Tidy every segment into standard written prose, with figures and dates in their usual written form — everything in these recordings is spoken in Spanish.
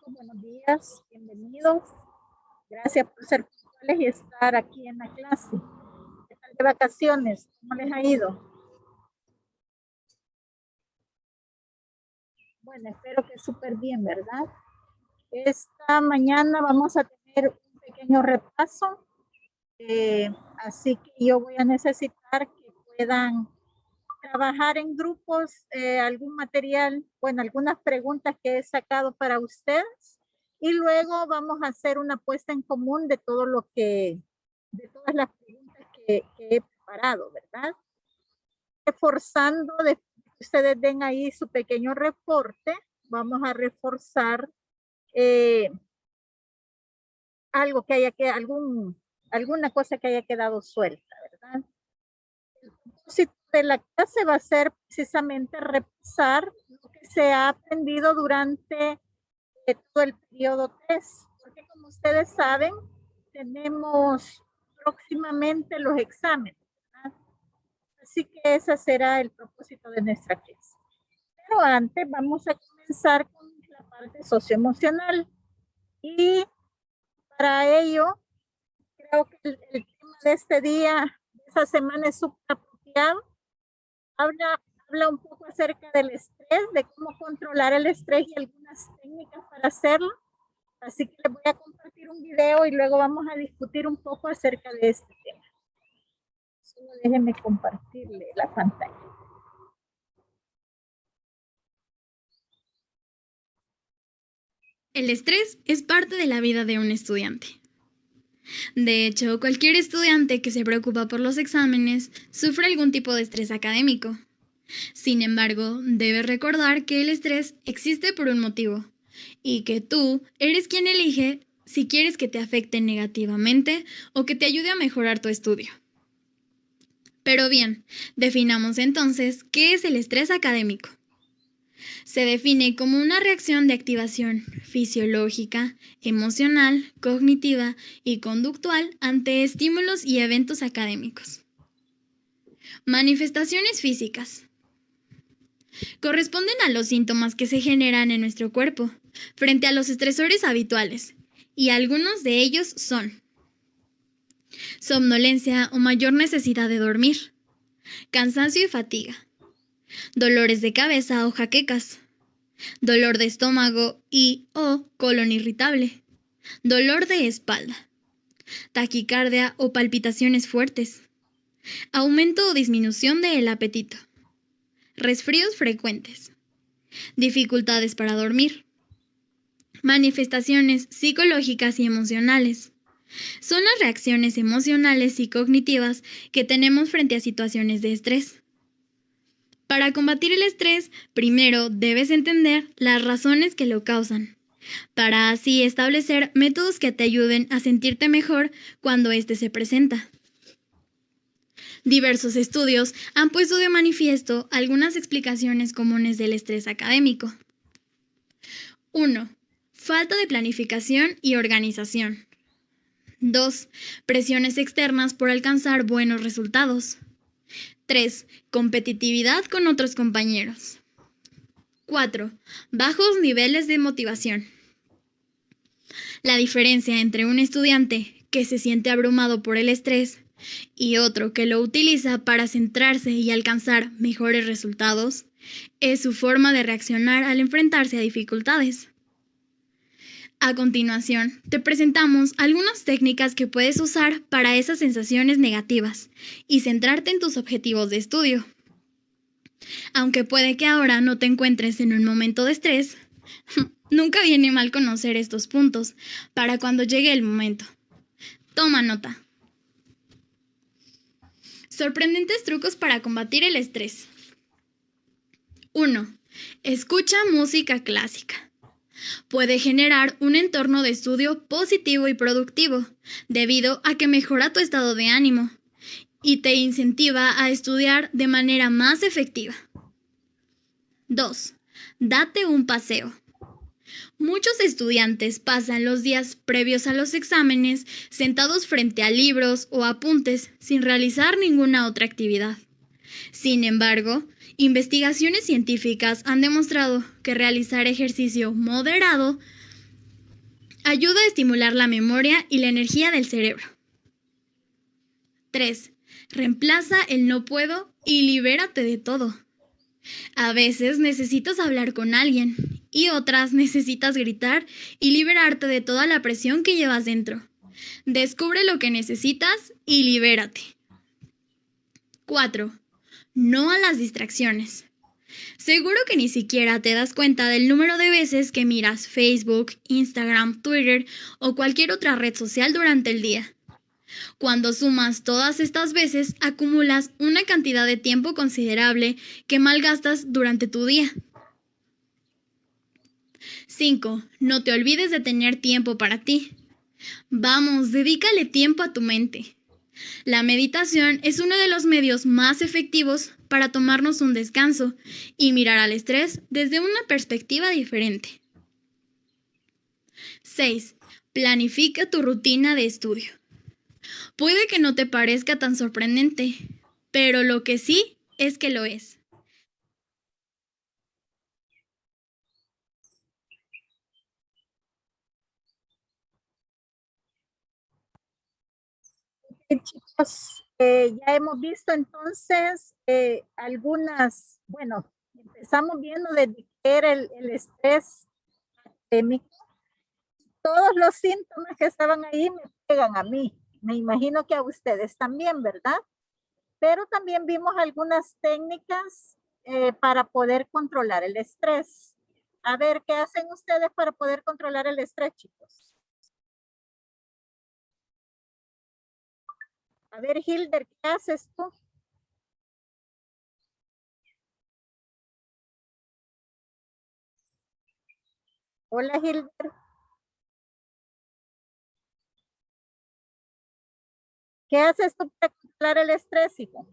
chicos, buenos días, bienvenidos. Gracias por ser puntuales y estar aquí en la clase. ¿Qué tal de vacaciones? ¿Cómo les ha ido? Bueno, espero que súper bien, ¿verdad? Esta mañana vamos a tener un pequeño repaso, así que yo voy a necesitar que puedan trabajar en grupos, algún material, bueno, algunas preguntas que he sacado para ustedes y luego vamos a hacer una puesta en común de todo lo que, de todas las preguntas que he preparado, ¿verdad? Reforzando, de que ustedes den ahí su pequeño reporte, vamos a reforzar eh, algo que haya que, alguna cosa que haya quedado suelta, ¿verdad? El propósito de la clase va a ser precisamente repasar lo que se ha aprendido durante todo el periodo 3, porque como ustedes saben, tenemos próximamente los exámenes, ¿verdad? Así que ese será el propósito de nuestra clase. Pero antes vamos a comenzar con la parte socioemocional y para ello creo que el tema de este día, de esta semana es súper apropiado. Habla un poco acerca del estrés, de cómo controlar el estrés y algunas técnicas para hacerlo. Así que les voy a compartir un video y luego vamos a discutir un poco acerca de este tema. Solo déjenme compartirle la pantalla. El estrés es parte de la vida de un estudiante. De hecho, cualquier estudiante que se preocupa por los exámenes sufre algún tipo de estrés académico. Sin embargo, debes recordar que el estrés existe por un motivo y que tú eres quien elige si quieres que te afecte negativamente o que te ayude a mejorar tu estudio. Pero bien, definamos entonces qué es el estrés académico. Se define como una reacción de activación fisiológica, emocional, cognitiva y conductual ante estímulos y eventos académicos. Manifestaciones físicas. Corresponden a los síntomas que se generan en nuestro cuerpo frente a los estresores habituales, y algunos de ellos son somnolencia o mayor necesidad de dormir, cansancio y fatiga, dolores de cabeza o jaquecas, dolor de estómago y o colon irritable, dolor de espalda, taquicardia o palpitaciones fuertes, aumento o disminución del apetito, resfríos frecuentes, dificultades para dormir. Manifestaciones psicológicas y emocionales. Son las reacciones emocionales y cognitivas que tenemos frente a situaciones de estrés. Para combatir el estrés, primero debes entender las razones que lo causan, para así establecer métodos que te ayuden a sentirte mejor cuando éste se presenta. Diversos estudios han puesto de manifiesto algunas explicaciones comunes del estrés académico. 1. Falta de planificación y organización. 2. Presiones externas por alcanzar buenos resultados. 3. Competitividad con otros compañeros. 4. Bajos niveles de motivación. La diferencia entre un estudiante que se siente abrumado por el estrés y otro que lo utiliza para centrarse y alcanzar mejores resultados es su forma de reaccionar al enfrentarse a dificultades. A continuación, te presentamos algunas técnicas que puedes usar para esas sensaciones negativas y centrarte en tus objetivos de estudio. Aunque puede que ahora no te encuentres en un momento de estrés, nunca viene mal conocer estos puntos para cuando llegue el momento. Toma nota. Sorprendentes trucos para combatir el estrés. 1. Escucha música clásica. Puede generar un entorno de estudio positivo y productivo, debido a que mejora tu estado de ánimo y te incentiva a estudiar de manera más efectiva. 2. Date un paseo. Muchos estudiantes pasan los días previos a los exámenes sentados frente a libros o apuntes sin realizar ninguna otra actividad. Sin embargo, investigaciones científicas han demostrado que realizar ejercicio moderado Ayuda a estimular la memoria y la energía del cerebro. 3. Reemplaza el no puedo y libérate de todo. A veces necesitas hablar con alguien y otras necesitas gritar y liberarte de toda la presión que llevas dentro. Descubre lo que necesitas y libérate. 4. No a las distracciones. Seguro que ni siquiera te das cuenta del número de veces que miras Facebook, Instagram, Twitter o cualquier otra red social durante el día. Cuando sumas todas estas veces, acumulas una cantidad de tiempo considerable que malgastas durante tu día. 5. No te olvides de tener tiempo para ti. Vamos, dedícale tiempo a tu mente. La meditación es uno de los medios más efectivos para tomarnos un descanso y mirar al estrés desde una perspectiva diferente. 6. Planifica tu rutina de estudio. Puede que no te parezca tan sorprendente, pero lo que sí es que lo es. Chicos, ya hemos visto entonces algunas, bueno, empezamos viendo desde qué era el estrés académico. Todos los síntomas que estaban ahí me pegan a mí. Me imagino que a ustedes también, ¿verdad? Pero también vimos algunas técnicas para poder controlar el estrés. A ver, ¿qué hacen ustedes para poder controlar el estrés, chicos? A ver, Hilder, ¿qué haces tú? Hola, Hilder. ¿Qué haces tú para controlar el estrés, hijo?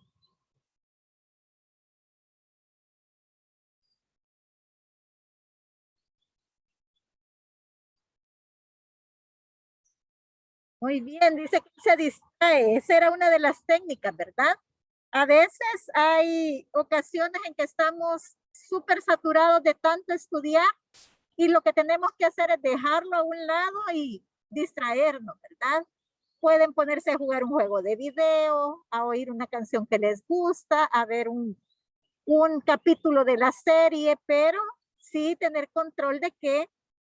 Muy bien, dice que se distrae. Esa era una de las técnicas, ¿verdad? A veces hay ocasiones en que estamos súper saturados de tanto estudiar y lo que tenemos que hacer es dejarlo a un lado y distraernos, ¿verdad? Pueden ponerse a jugar un juego de video, a oír una canción que les gusta, a ver un capítulo de la serie, pero sí tener control de que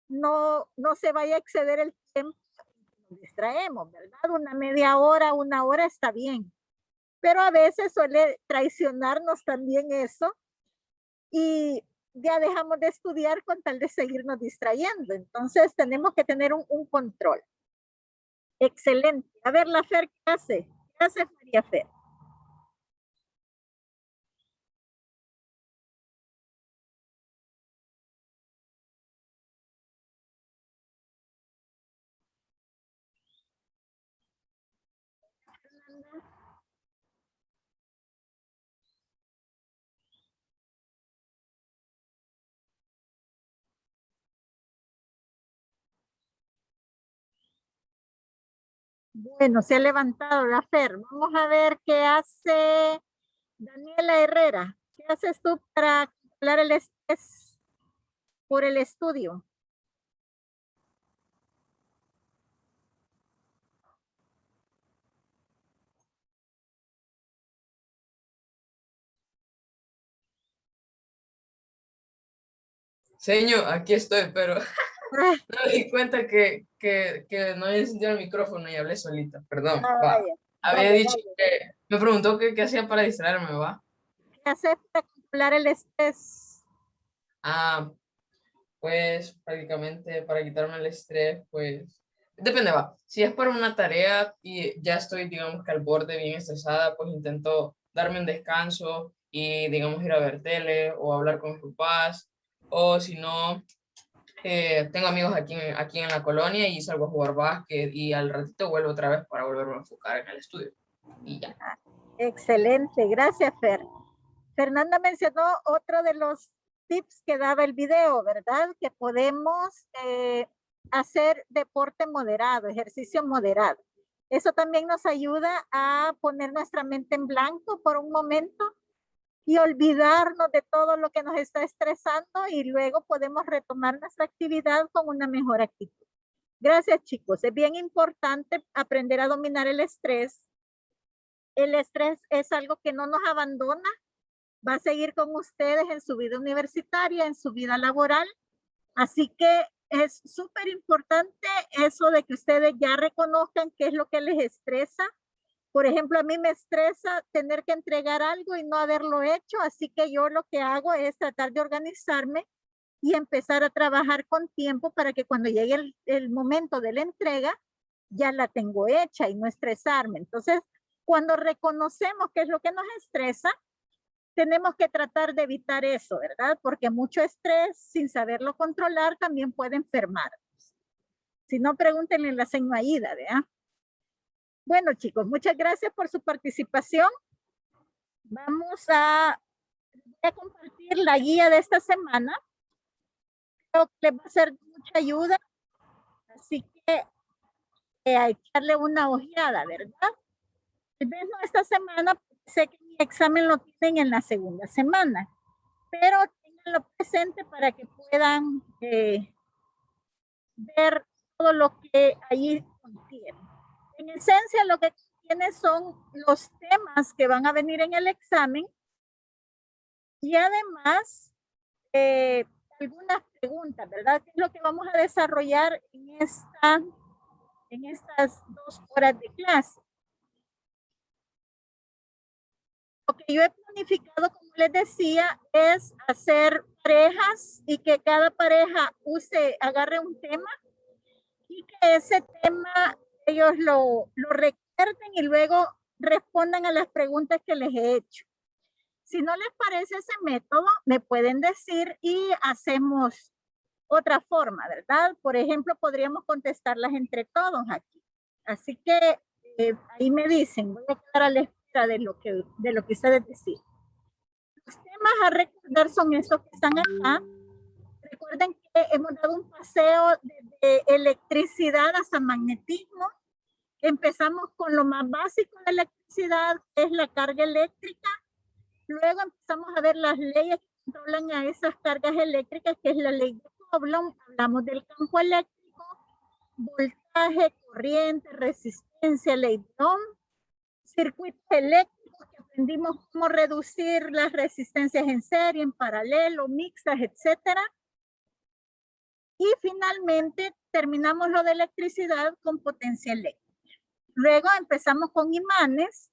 no se vaya a exceder el tiempo. Nos distraemos, ¿verdad? Una media hora, una hora está bien, pero a veces suele traicionarnos también eso y ya dejamos de estudiar con tal de seguirnos distrayendo. Entonces tenemos que tener un control. Excelente. A ver, la Fer, ¿qué hace? ¿Qué hace María Fer? Bueno, se ha levantado la Fer. Vamos a ver qué hace Daniela Herrera. ¿Qué haces tú para controlar el estrés por el estudio? Señor, aquí estoy, pero no me di cuenta que no había encendido el micrófono y hablé solita. Perdón, va. Vaya, Había dale, dicho dale. que me preguntó qué hacía para distraerme, ¿va? ¿Qué haces para controlar el estrés? Ah, pues prácticamente para quitarme el estrés, pues depende, va. Si es para una tarea y ya estoy, digamos que al borde bien estresada, pues intento darme un descanso y, digamos, ir a ver tele o hablar con mis papás. O si no, tengo amigos aquí en la colonia y salgo a jugar básquet y al ratito vuelvo otra vez para volverme a enfocar en el estudio. Y ya. Excelente, gracias Fer. Fernanda mencionó otro de los tips que daba el video, ¿verdad? Que podemos hacer deporte moderado, ejercicio moderado. Eso también nos ayuda a poner nuestra mente en blanco por un momento y olvidarnos de todo lo que nos está estresando y luego podemos retomar nuestra actividad con una mejor actitud. Gracias, chicos. Es bien importante aprender a dominar el estrés. El estrés es algo que no nos abandona. Va a seguir con ustedes en su vida universitaria, en su vida laboral. Así que es súper importante eso de que ustedes ya reconozcan qué es lo que les estresa. Por ejemplo, a mí me estresa tener que entregar algo y no haberlo hecho, así que yo lo que hago es tratar de organizarme y empezar a trabajar con tiempo para que cuando llegue el momento de la entrega, ya la tengo hecha y no estresarme. Entonces, cuando reconocemos qué es lo que nos estresa, tenemos que tratar de evitar eso, ¿verdad? Porque mucho estrés, sin saberlo controlar, también puede enfermarnos. Si no, pregúntenle a la señora Aida, ¿verdad? Bueno, chicos, muchas gracias por su participación. Vamos a compartir la guía de esta semana. Creo que les va a ser de mucha ayuda. Así que hay que darle una ojeada, ¿verdad? Tal vez no esta semana, sé que mi examen lo tienen en la segunda semana, pero tenganlo presente para que puedan ver todo lo que allí contiene. En esencia, lo que contiene son los temas que van a venir en el examen y además algunas preguntas, ¿verdad? ¿Qué es lo que vamos a desarrollar en estas 2 horas de clase? Lo que yo he planificado, como les decía, es hacer parejas y que cada pareja agarre un tema y que ese tema ellos lo recuerden y luego respondan a las preguntas que les he hecho. Si no les parece ese método, me pueden decir y hacemos otra forma, ¿verdad? Por ejemplo, podríamos contestarlas entre todos aquí. Así que ahí me dicen, voy a quedar a la espera de lo que ustedes deciden. Los temas a recordar son estos que están acá. Recuerden que hemos dado un paseo de electricidad hasta magnetismo. Empezamos con lo más básico de electricidad, que es la carga eléctrica. Luego empezamos a ver las leyes que controlan a esas cargas eléctricas, que es la ley de Coulomb. Hablamos del campo eléctrico, voltaje, corriente, resistencia, ley de Ohm, circuitos eléctricos, que aprendimos cómo reducir las resistencias en serie, en paralelo, mixtas, etcétera. Y finalmente terminamos lo de electricidad con potencia eléctrica. Luego empezamos con imanes,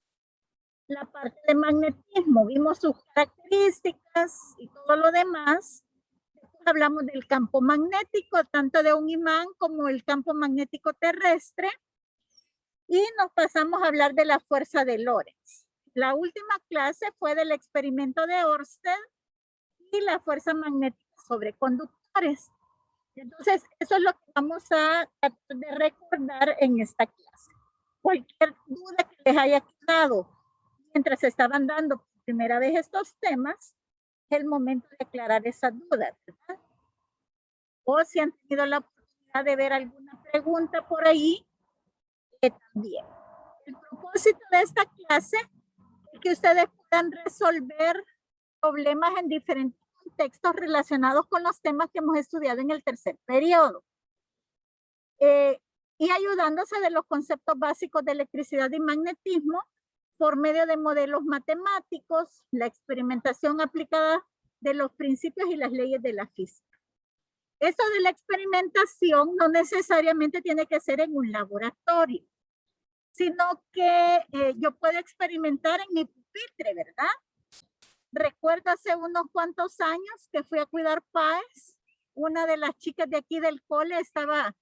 la parte de magnetismo, vimos sus características y todo lo demás. Después hablamos del campo magnético, tanto de un imán como el campo magnético terrestre. Y nos pasamos a hablar de la fuerza de Lorentz. La última clase fue del experimento de Ørsted y la fuerza magnética sobre conductores. Entonces, eso es lo que vamos a tratar de recordar en esta clase. Cualquier duda que les haya quedado mientras estaban dando por primera vez estos temas, es el momento de aclarar esas dudas, ¿verdad? O si han tenido la oportunidad de ver alguna pregunta por ahí, también. El propósito de esta clase es que ustedes puedan resolver problemas en diferentes contextos relacionados con los temas que hemos estudiado en el tercer periodo. Y ayudándose de los conceptos básicos de electricidad y magnetismo por medio de modelos matemáticos, la experimentación aplicada de los principios y las leyes de la física. Esto de la experimentación no necesariamente tiene que ser en un laboratorio, sino que yo puedo experimentar en mi pupitre, ¿verdad? Recuerdo hace unos cuantos años que fui a cuidar PAES. Una de las chicas de aquí del cole estaba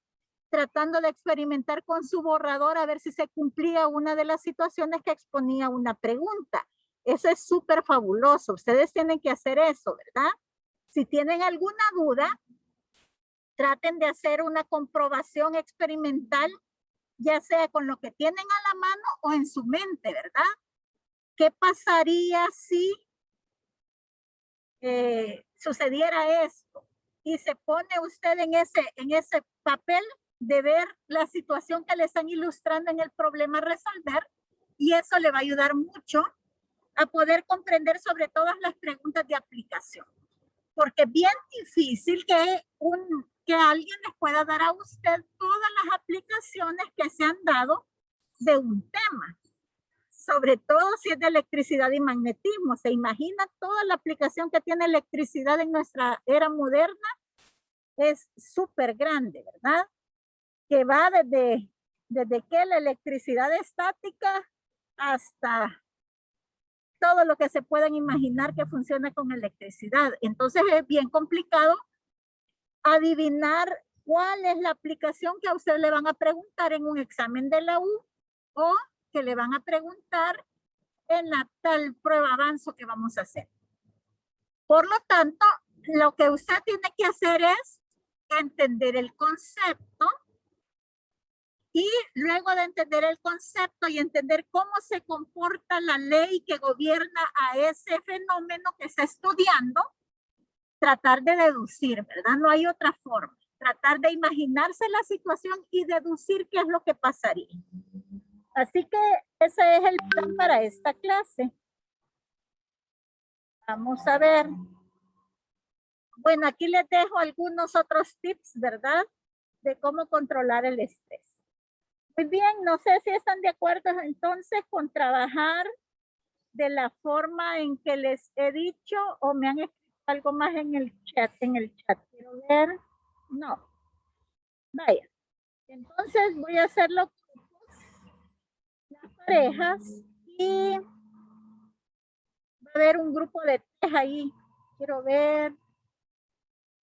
tratando de experimentar con su borrador a ver si se cumplía una de las situaciones que exponía una pregunta. Eso es súper fabuloso. Ustedes tienen que hacer eso, ¿verdad? Si tienen alguna duda, traten de hacer una comprobación experimental, ya sea con lo que tienen a la mano o en su mente, ¿verdad? ¿Qué pasaría si sucediera esto? Y se pone usted en ese papel de ver la situación que le están ilustrando en el problema a resolver, y eso le va a ayudar mucho a poder comprender sobre todas las preguntas de aplicación. Porque es bien difícil que un que alguien les pueda dar a usted todas las aplicaciones que se han dado de un tema. Sobre todo si es de electricidad y magnetismo. ¿Se imagina toda la aplicación que tiene electricidad en nuestra era moderna? Es súper grande, ¿verdad? Que va desde que la electricidad estática hasta todo lo que se pueden imaginar que funciona con electricidad. Entonces es bien complicado adivinar cuál es la aplicación que a usted le van a preguntar en un examen de la U o que le van a preguntar en la tal prueba avanzo que vamos a hacer. Por lo tanto, lo que usted tiene que hacer es entender el concepto y luego de entender el concepto y entender cómo se comporta la ley que gobierna a ese fenómeno que está estudiando, tratar de deducir, ¿verdad? No hay otra forma. Tratar de imaginarse la situación y deducir qué es lo que pasaría. Así que ese es el plan para esta clase. Vamos a ver. Bueno, aquí les dejo algunos otros tips, ¿verdad? De cómo controlar el estrés. Muy bien, no sé si están de acuerdo entonces con trabajar de la forma en que les he dicho o me han escrito algo más en el chat. Quiero ver. No. Vaya. Entonces voy a hacerlo las parejas y va a haber un grupo de 3 ahí. Quiero ver.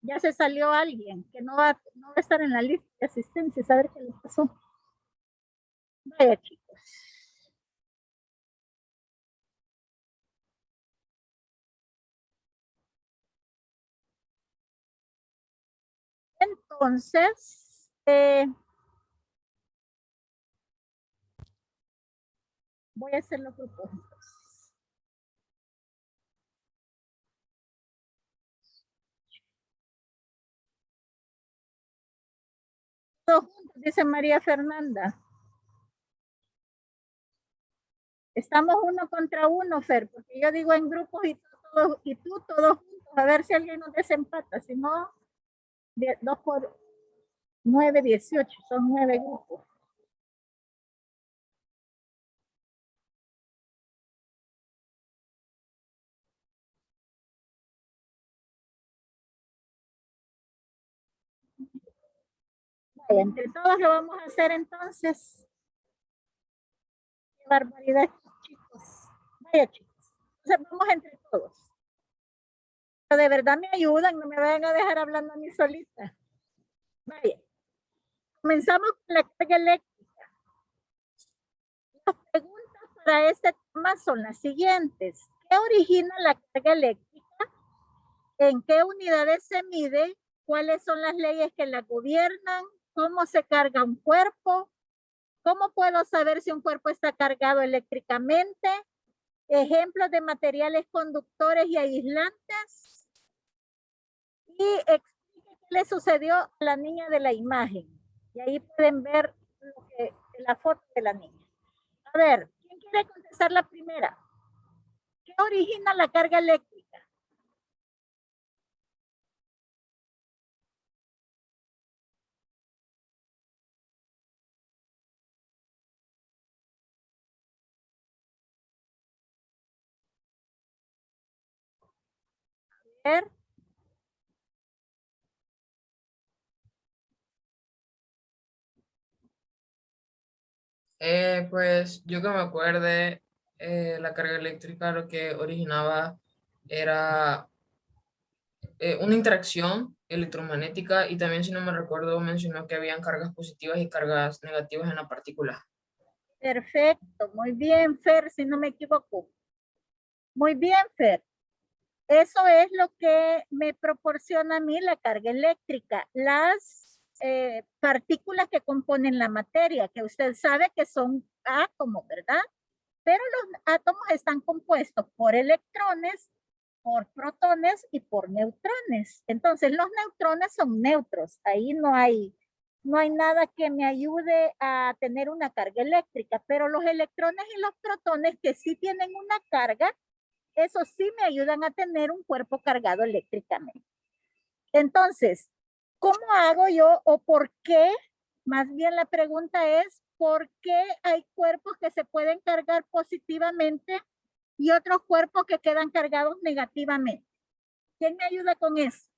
Ya se salió alguien que no va a estar en la lista de asistencia. A ver qué le pasó. Vaya, chicos. Entonces, voy a hacer los grupos. Todos juntos, dice María Fernanda. Estamos uno contra uno, Fer, porque yo digo en grupos y tú todos juntos, a ver si alguien nos desempata, si no, 2 por 9, 18, son 9 grupos. Vaya, entre todos lo vamos a hacer entonces. Qué barbaridad, chicos. Vaya, chicos. Entonces vamos entre todos. Pero de verdad me ayudan, no me vayan a dejar hablando a mí solita. Vaya. Comenzamos con la carga eléctrica. Las preguntas para este tema son las siguientes. ¿Qué origina la carga eléctrica? ¿En qué unidades se mide? ¿Cuáles son las leyes que la gobiernan? ¿Cómo se carga un cuerpo? ¿Cómo puedo saber si un cuerpo está cargado eléctricamente? Ejemplos de materiales conductores y aislantes. Y explique qué le sucedió a la niña de la imagen. Y ahí pueden ver la foto de la niña. A ver, ¿quién quiere contestar la primera? ¿Qué origina la carga eléctrica? A ver. Pues yo que me acuerde, la carga eléctrica lo que originaba era una interacción electromagnética y también, si no me recuerdo, mencionó que habían cargas positivas y cargas negativas en la partícula. Perfecto, muy bien, Fer, si no me equivoco. Muy bien, Fer. Eso es lo que me proporciona a mí la carga eléctrica, las partículas que componen la materia, que usted sabe que son átomos, ¿verdad? Pero los átomos están compuestos por electrones, por protones y por neutrones. Entonces, los neutrones son neutros. Ahí no hay nada que me ayude a tener una carga eléctrica, pero los electrones y los protones que sí tienen una carga, eso sí me ayudan a tener un cuerpo cargado eléctricamente. Entonces, ¿Cómo hago yo o por qué? Más bien la pregunta es, ¿por qué hay cuerpos que se pueden cargar positivamente y otros cuerpos que quedan cargados negativamente? ¿Quién me ayuda con eso?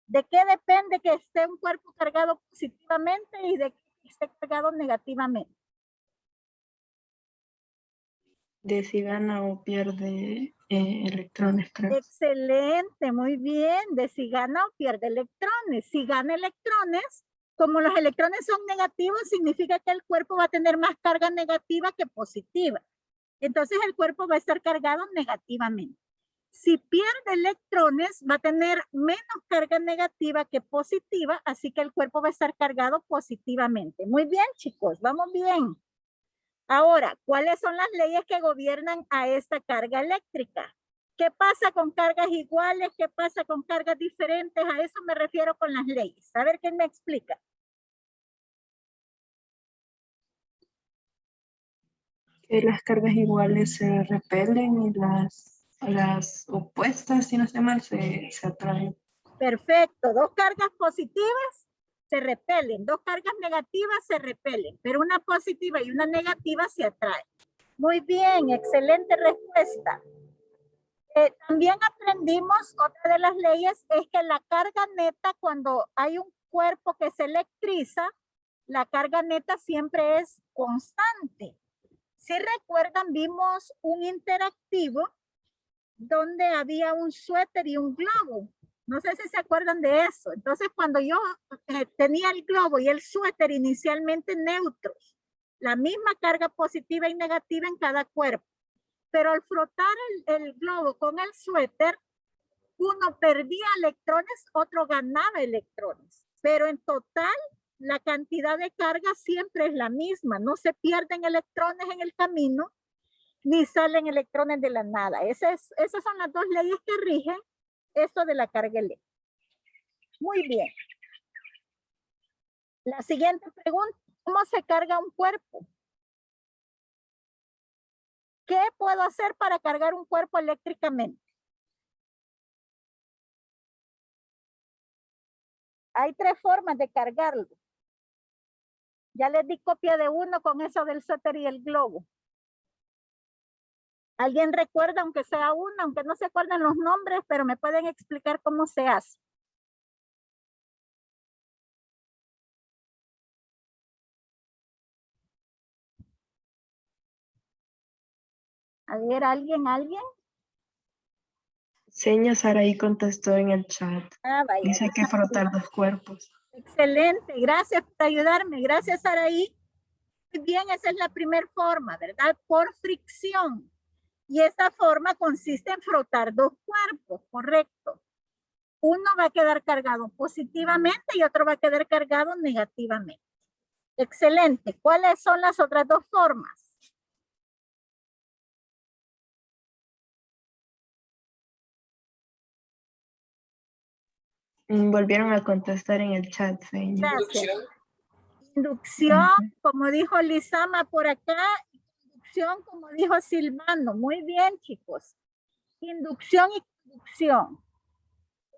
¿De qué depende que esté un cuerpo cargado positivamente y de que esté cargado negativamente? De si gana o pierde electrones, creo. Excelente, muy bien. De si gana o pierde electrones. Si gana electrones, como los electrones son negativos, significa que el cuerpo va a tener más carga negativa que positiva. Entonces el cuerpo va a estar cargado negativamente. Si pierde electrones, va a tener menos carga negativa que positiva, así que el cuerpo va a estar cargado positivamente. Muy bien, chicos, vamos bien. Ahora, ¿cuáles son las leyes que gobiernan a esta carga eléctrica? ¿Qué pasa con cargas iguales? ¿Qué pasa con cargas diferentes? A eso me refiero con las leyes. A ver, ¿quién me explica? Que las cargas iguales se repelen y las opuestas, si no estoy mal, se atraen. Perfecto. Dos cargas positivas se repelen. Dos cargas negativas se repelen. Pero una positiva y una negativa se atraen. Muy bien, excelente respuesta. También aprendimos, otra de las leyes es que la carga neta, cuando hay un cuerpo que se electriza, la carga neta siempre es constante. Si recuerdan, vimos un interactivo donde había un suéter y un globo. No sé si se acuerdan de eso. Entonces, cuando yo tenía el globo y el suéter inicialmente neutros, la misma carga positiva y negativa en cada cuerpo. Pero al frotar el globo con el suéter, uno perdía electrones, otro ganaba electrones. Pero en total, la cantidad de carga siempre es la misma. No se pierden electrones en el camino, ni salen electrones de la nada. Esas son las dos leyes que rigen esto de la carga eléctrica. Muy bien. La siguiente pregunta, ¿cómo se carga un cuerpo? ¿Qué puedo hacer para cargar un cuerpo eléctricamente? Hay tres formas de cargarlo. Ya les di copia de uno con eso del suéter y el globo. ¿Alguien recuerda, aunque sea uno, aunque no se acuerden los nombres, pero me pueden explicar cómo se hace? A ver, ¿alguien? Seña Saraí contestó en el chat. Vaya. Dice que frotar dos cuerpos. Excelente, gracias por ayudarme. Gracias, Saraí. Muy bien, esa es la primera forma, ¿verdad? Por fricción. Y esta forma consiste en frotar dos cuerpos, correcto. Uno va a quedar cargado positivamente y otro va a quedar cargado negativamente. Excelente. ¿Cuáles son las otras dos formas? Volvieron a contestar en el chat, señor. Gracias. Inducción, como dijo Lizama por acá, inducción, como dijo Silvano. Muy bien, chicos. Inducción y conducción.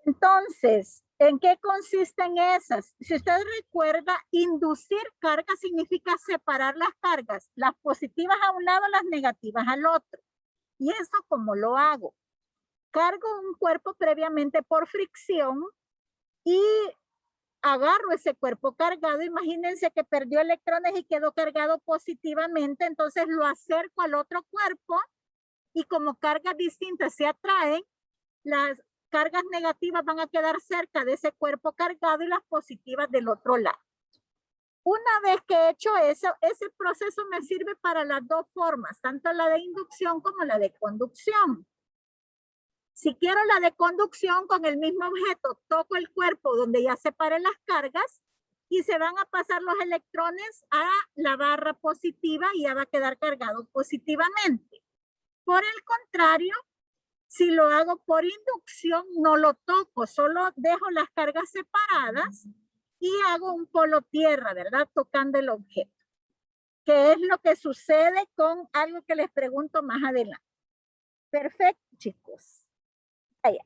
Entonces, ¿en qué consisten esas? Si usted recuerda, inducir carga significa separar las cargas, las positivas a un lado, las negativas al otro. ¿Y eso cómo lo hago? Cargo un cuerpo previamente por fricción y agarro ese cuerpo cargado. Imagínense que perdió electrones y quedó cargado positivamente, entonces lo acerco al otro cuerpo y como cargas distintas se atraen, las cargas negativas van a quedar cerca de ese cuerpo cargado y las positivas del otro lado. Una vez que he hecho eso, ese proceso me sirve para las dos formas, tanto la de inducción como la de conducción. Si quiero la de conducción, con el mismo objeto, toco el cuerpo donde ya separé las cargas y se van a pasar los electrones a la barra positiva y ya va a quedar cargado positivamente. Por el contrario, si lo hago por inducción, no lo toco, solo dejo las cargas separadas y hago un polo tierra, ¿verdad? Tocando el objeto. ¿Qué es lo que sucede con algo que les pregunto más adelante? Perfecto, chicos. Allá.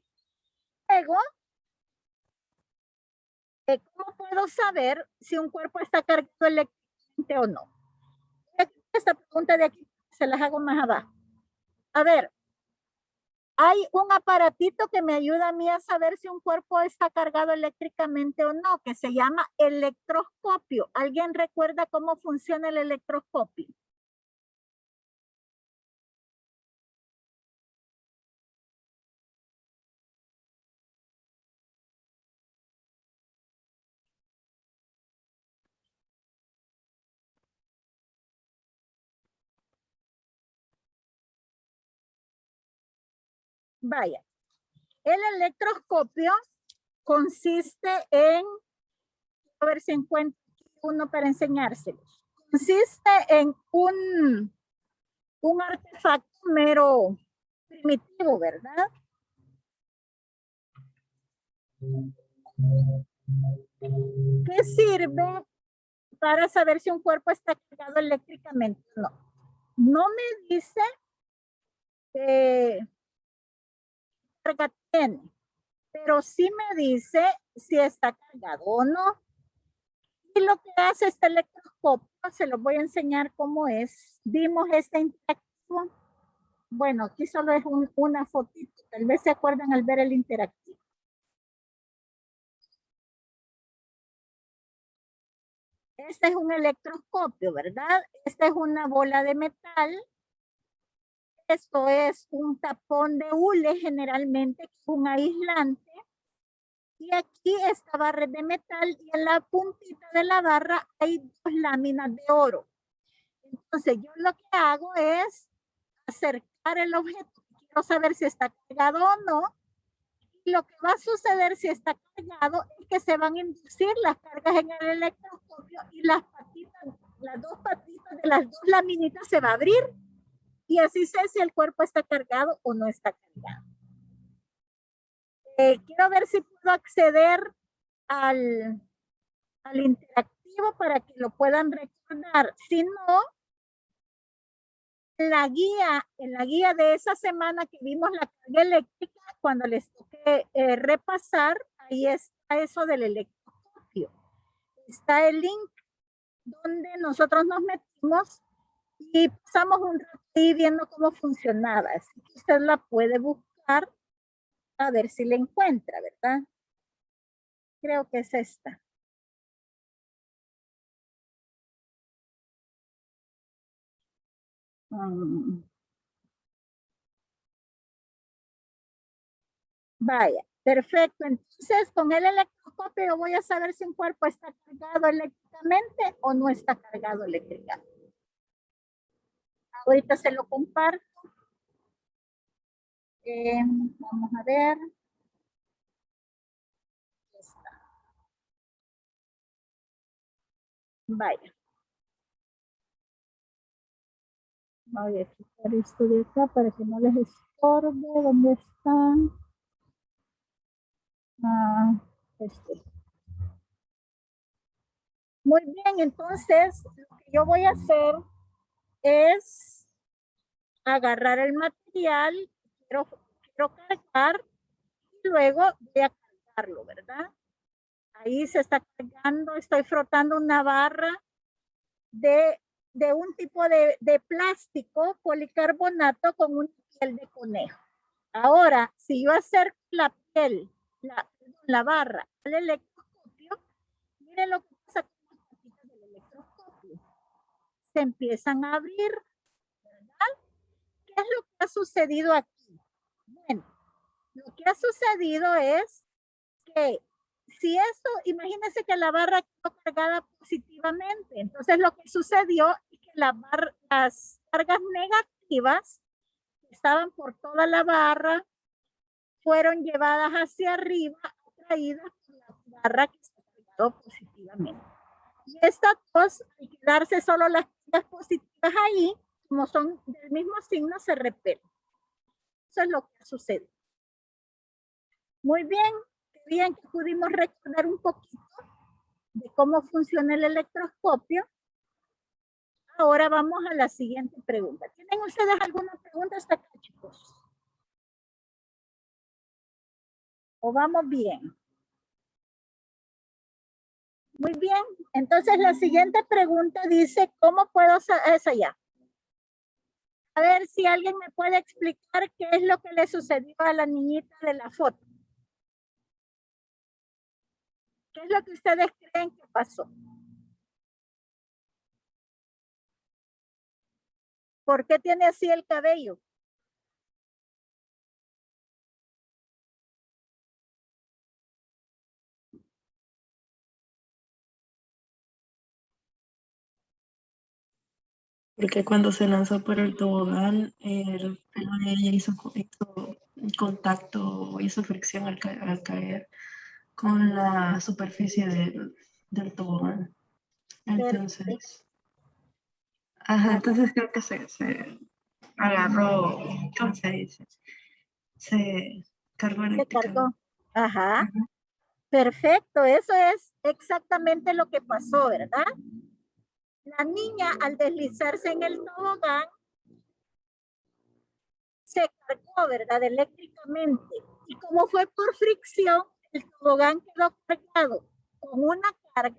Luego, ¿Cómo puedo saber si un cuerpo está cargado eléctricamente o no? Esta pregunta de aquí se las hago más abajo. A ver, hay un aparatito que me ayuda a mí a saber si un cuerpo está cargado eléctricamente o no, que se llama electroscopio. ¿Alguien recuerda cómo funciona el electroscopio? Vaya, el electroscopio consiste en, a ver si encuentro uno para enseñárselos. Consiste en un artefacto mero primitivo, ¿verdad? ¿Qué sirve para saber si un cuerpo está cargado eléctricamente o no? No me dice qué carga tiene, pero sí me dice si está cargado o no. Y lo que hace este electroscopio, se los voy a enseñar cómo es. Vimos este interactivo. Bueno, aquí solo es una fotito. Tal vez se acuerdan al ver el interactivo. Este es un electroscopio, ¿verdad? Esta es una bola de metal. Esto es un tapón de hule, generalmente un aislante. Y aquí esta barra es de metal y en la puntita de la barra hay dos láminas de oro. Entonces yo lo que hago es acercar el objeto. Quiero saber si está cargado o no. Y lo que va a suceder si está cargado es que se van a inducir las cargas en el electroscopio y las patitas, las dos patitas de las dos laminitas se va a abrir. Y así sé si el cuerpo está cargado o no está cargado. Quiero ver si puedo acceder al interactivo para que lo puedan recordar. Si no, en la guía de esa semana que vimos la carga eléctrica, cuando les toque repasar, ahí está eso del electroscopio. Está el link donde nosotros nos metimos y pasamos un rato ahí viendo cómo funcionaba. Así que usted la puede buscar a ver si la encuentra, ¿verdad? Creo que es esta. Vaya, perfecto. Entonces, con el electroscopio yo voy a saber si un cuerpo está cargado eléctricamente o no está cargado eléctricamente. Ahorita se lo comparto. Vamos a ver. Vaya. Voy a quitar esto de acá para que no les estorbe. ¿Dónde están? Muy bien, entonces lo que yo voy a hacer es agarrar el material, quiero cargar y luego voy a cargarlo, ¿verdad? Ahí se está cargando, estoy frotando una barra de un tipo de plástico policarbonato con una piel de conejo. Ahora, si yo acerco la piel, la barra al electroscopio, miren lo que pasa con las patitas del electroscopio. Se empiezan a abrir, ¿verdad? ¿Qué es lo que ha sucedido aquí? Bueno, lo que ha sucedido es que si esto, imagínense que la barra quedó cargada positivamente, entonces lo que sucedió es que las cargas negativas que estaban por toda la barra fueron llevadas hacia arriba, atraídas por la barra que está cargada positivamente. Y estas dos, al quedarse solo las cargas positivas ahí, como son del mismo signo, se repelen. Eso es lo que sucede. Muy bien, qué bien que pudimos recordar un poquito de cómo funciona el electroscopio. Ahora vamos a la siguiente pregunta. ¿Tienen ustedes alguna pregunta hasta acá, chicos? ¿O vamos bien? Muy bien. Entonces la siguiente pregunta dice, ¿cómo puedo esa ya? A ver si alguien me puede explicar qué es lo que le sucedió a la niñita de la foto. ¿Qué es lo que ustedes creen que pasó? ¿Por qué tiene así el cabello? Porque cuando se lanzó por el tobogán, el pelo de ella hizo contacto, hizo fricción al caer con la superficie del tobogán. Entonces, entonces creo que se agarró, ¿cómo se dice? Se cargó Se eléctricamente. cargó. Ajá. Ajá. Perfecto, eso es exactamente lo que pasó, ¿verdad? La niña al deslizarse en el tobogán se cargó, ¿verdad? Eléctricamente. Y como fue por fricción, el tobogán quedó cargado con una carga,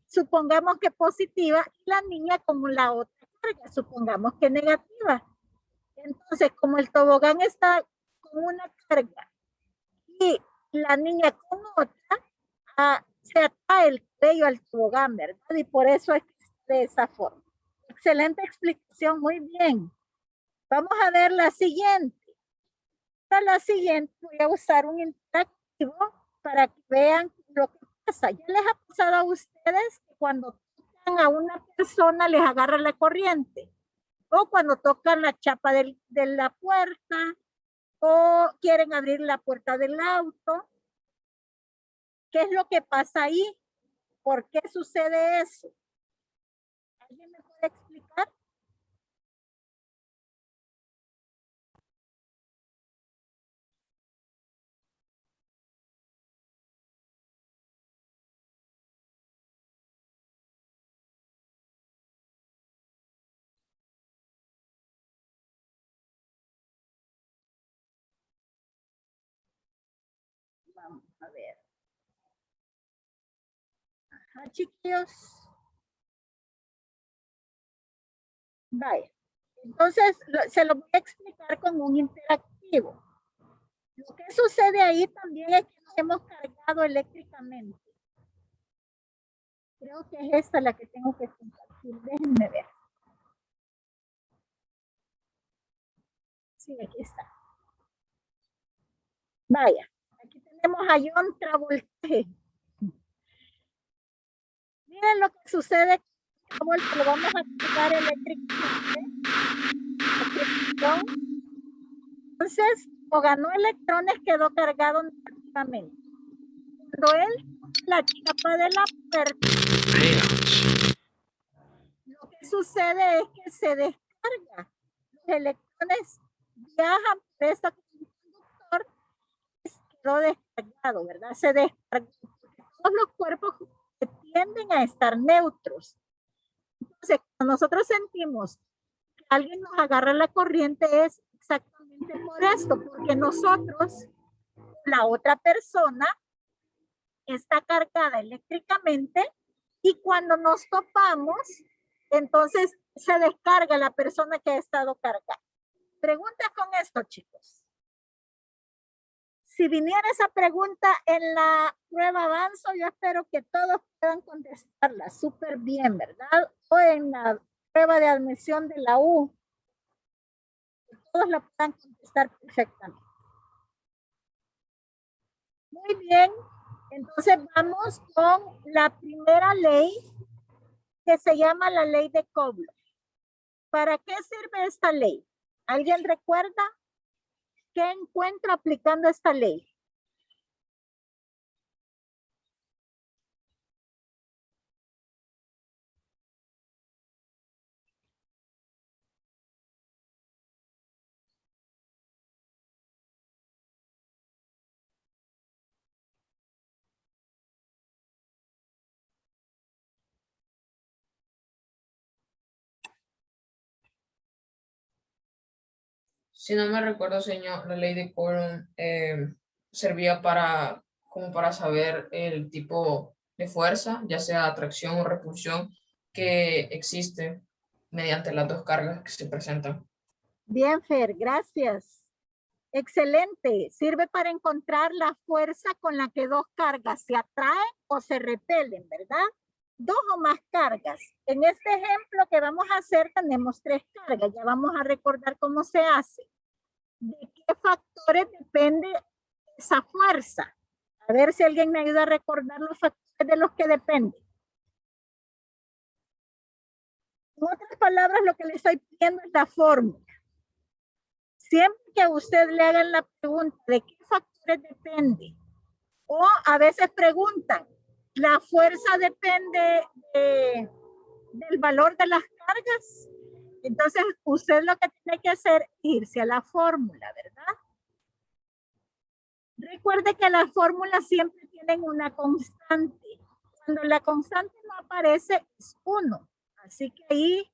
supongamos que positiva, y la niña con la otra carga, supongamos que negativa. Entonces, como el tobogán está con una carga y la niña con otra, se atrae el cuello al tobogán, ¿verdad? Y por eso es de esa forma. Excelente explicación, muy bien. Vamos a ver la siguiente. Para la siguiente voy a usar un interactivo para que vean lo que pasa. ¿Ya les ha pasado a ustedes que cuando tocan a una persona les agarra la corriente? O cuando tocan la chapa de la puerta, o quieren abrir la puerta del auto. ¿Qué es lo que pasa ahí? ¿Por qué sucede eso? ¿Alguien me puede explicar? Vamos a ver. Ajá, chiquillos. Vaya. Entonces, se lo voy a explicar con un interactivo. Lo que sucede ahí también es que nos hemos cargado eléctricamente. Creo que es esta la que tengo que compartir. Déjenme ver. Sí, aquí está. Vaya, aquí tenemos a John Travolta. Miren lo que sucede. Lo vamos a cargar eléctricamente. Entonces, o ganó electrones, quedó cargado negativamente. Cuando él la chapa de la puerta, lo que sucede es que se descarga. Los electrones viajan por esta conductor y quedó descargado, ¿verdad? Se descargó. Todos los cuerpos tienden a estar neutros. Entonces, cuando nosotros sentimos que alguien nos agarra la corriente, es exactamente por esto, porque nosotros, la otra persona, está cargada eléctricamente y cuando nos topamos, entonces se descarga la persona que ha estado cargada. Preguntas con esto, chicos. Si viniera esa pregunta en la prueba avanzo, yo espero que todos puedan contestarla súper bien, ¿verdad? O en la prueba de admisión de la U, que todos la puedan contestar perfectamente. Muy bien, entonces vamos con la primera ley que se llama la ley de Coulomb. ¿Para qué sirve esta ley? ¿Alguien recuerda qué encuentra aplicando esta ley? Si no me recuerdo, señor, la ley de Coulomb servía como para saber el tipo de fuerza, ya sea atracción o repulsión, que existe mediante las dos cargas que se presentan. Bien, Fer, gracias. Excelente. Sirve para encontrar la fuerza con la que dos cargas se atraen o se repelen, ¿verdad? Dos o más cargas. En este ejemplo que vamos a hacer tenemos 3 cargas. Ya vamos a recordar cómo se hace. ¿De qué factores depende esa fuerza? A ver si alguien me ayuda a recordar los factores de los que depende. En otras palabras, lo que le estoy pidiendo es la fórmula. Siempre que a usted le hagan la pregunta de qué factores depende, o a veces preguntan, ¿la fuerza depende del valor de las cargas? Entonces, usted lo que tiene que hacer es irse a la fórmula, ¿verdad? Recuerde que las fórmulas siempre tienen una constante. Cuando la constante no aparece, es 1. Así que ahí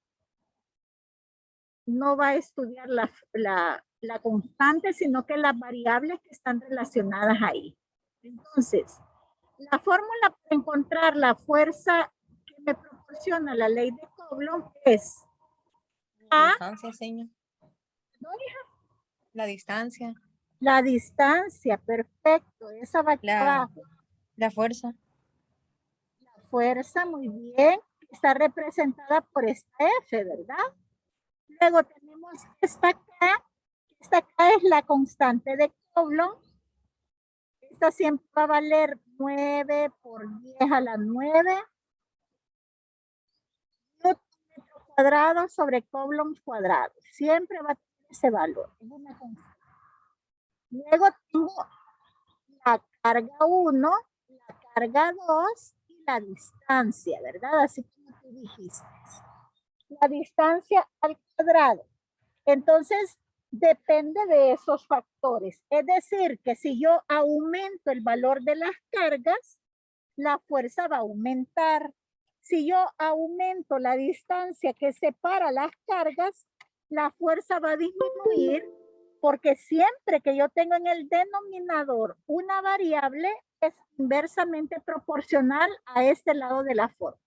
no va a estudiar la constante, sino que las variables que están relacionadas ahí. Entonces, la fórmula para encontrar la fuerza que me proporciona la ley de Coulomb es La distancia, señor. ¿no, hija? La distancia, La distancia, perfecto. Esa va aquí abajo. la fuerza. La fuerza, muy bien. Está representada por esta F, ¿verdad? Luego tenemos esta acá. Esta acá es la constante de Coulomb. Esta siempre va a valer 9 por 10 a la 9. Newton cuadrado sobre Coulomb cuadrado. Siempre va a tener ese valor. Es una constante. Luego tengo la carga 1, la carga 2 y la distancia, ¿verdad? Así como tú dijiste. La distancia al cuadrado. Entonces, depende de esos factores. Es decir, que si yo aumento el valor de las cargas, la fuerza va a aumentar. Si yo aumento la distancia que separa las cargas, la fuerza va a disminuir, porque siempre que yo tengo en el denominador una variable, es inversamente proporcional a este lado de la fórmula.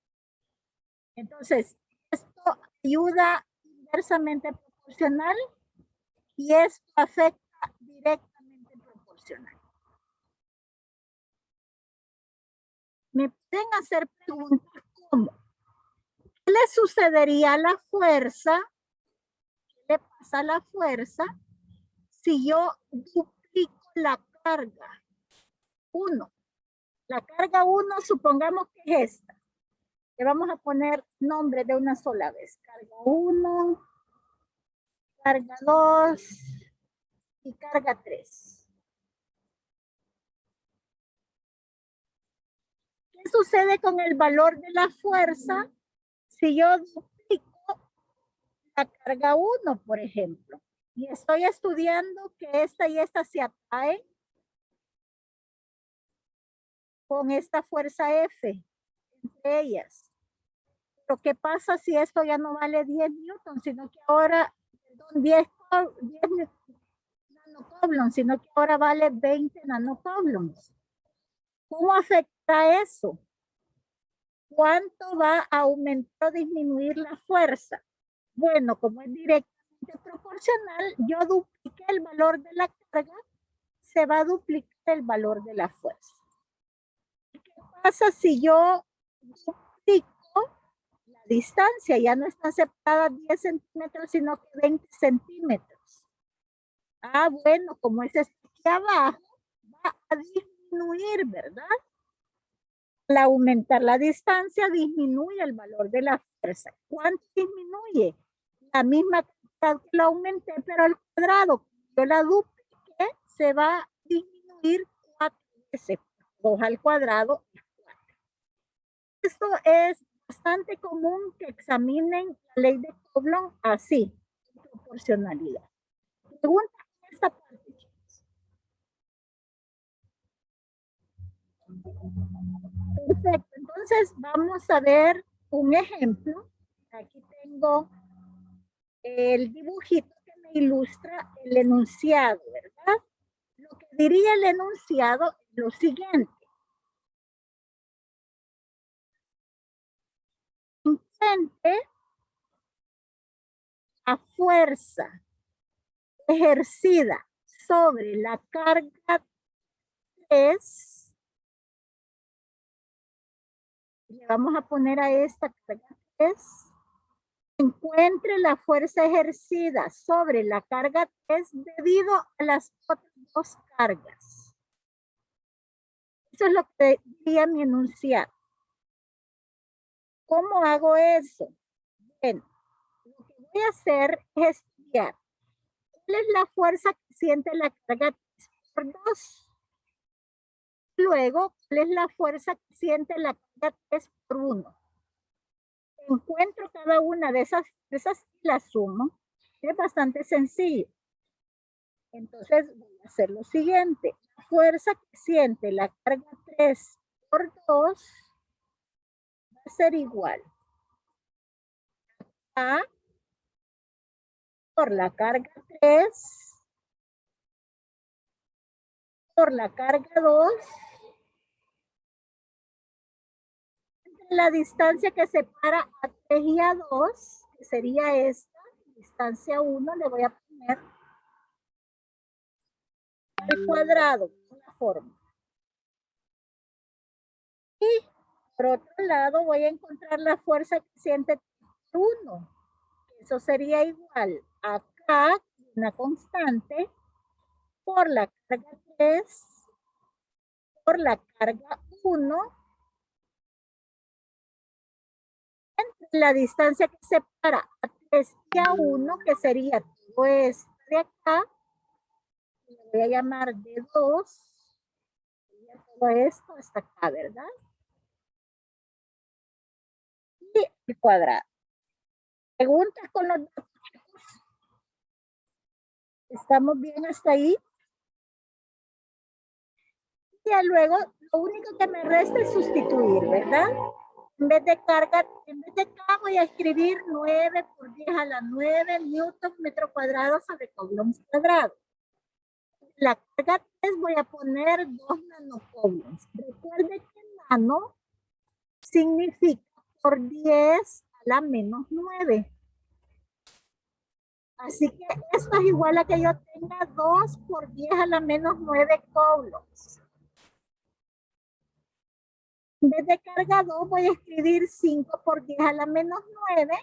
Entonces, esto ayuda inversamente proporcional y esto afecta directamente proporcional. Me pueden hacer preguntas como, ¿qué le sucedería a la fuerza? ¿Qué le pasa a la fuerza si yo duplico la carga? 1. La carga 1, supongamos que es esta. Le vamos a poner nombre de una sola vez. Carga 1, carga 2 y carga 3. ¿Qué sucede con el valor de la fuerza si yo duplico la carga 1, por ejemplo? Y estoy estudiando que esta y esta se atraen con esta fuerza F entre ellas. Pero ¿qué pasa si esto ya no vale 10 newtons, sino que ahora, perdón, 10 nanocoulombs, sino que ahora vale 20 nanocoulombs? ¿Cómo afecta eso? ¿Cuánto va a aumentar o disminuir la fuerza? Bueno, como es directamente proporcional, yo dupliqué el valor de la carga, se va a duplicar el valor de la fuerza. ¿Qué pasa si yo duplico la distancia? Ya no está aceptada 10 centímetros, sino que 20 centímetros. Ah, bueno, como es aquí abajo, va a disminuir, ¿verdad? Al aumentar la distancia, disminuye el valor de la fuerza. ¿Cuánto disminuye? La misma cantidad que la aumenté, pero al cuadrado. Yo la dupliqué, se va a disminuir 4 veces. 2 al cuadrado es 4. Esto es bastante común que examinen la ley de Coulomb así, proporcionalidad. Pregunta esta parte. Perfecto, entonces vamos a ver un ejemplo. Aquí tengo el dibujito que me ilustra el enunciado, ¿verdad? Lo que diría el enunciado es lo siguiente. encuentre la fuerza ejercida sobre la carga 3, le vamos a poner a esta carga 3, encuentre la fuerza ejercida sobre la carga 3 debido a las otras dos cargas. Eso es lo que diría mi enunciado. ¿Cómo hago eso? Bueno, lo que voy a hacer es estudiar cuál es la fuerza que siente la carga 3 por 2. Luego, ¿cuál es la fuerza que siente la carga 3 por 1? Encuentro cada una de esas fuerzas y las sumo. Es bastante sencillo. Entonces, voy a hacer lo siguiente. La fuerza que siente la carga 3 por 2 va a ser igual a por la carga 3 por la carga 2 entre la distancia que separa a 3 y a 2, que sería esta, distancia 1, le voy a poner al cuadrado, una forma. Y por otro lado voy a encontrar la fuerza que siente 1. Eso sería igual a K, una constante, por la carga 3, por la carga 1, entre la distancia que separa a 3 y a 1, que sería todo esto de acá, lo voy a llamar D2, todo esto hasta acá, ¿verdad? Y el cuadrado. ¿Preguntas con los datos? ¿Estamos bien hasta ahí? Y ya luego, lo único que me resta es sustituir, ¿verdad? En vez de carga, en vez de K voy a escribir 9 por 10 a la 9 newton metro cuadrado sobre coulombs cuadrado. La carga 3 voy a poner 2 nanocoulombs. Recuerde que nano significa por 10 a la menos 9. Así que esto es igual a que yo tenga 2 por 10 a la menos 9 coulombs. En vez de carga 2 voy a escribir 5 por 10 a la menos 9.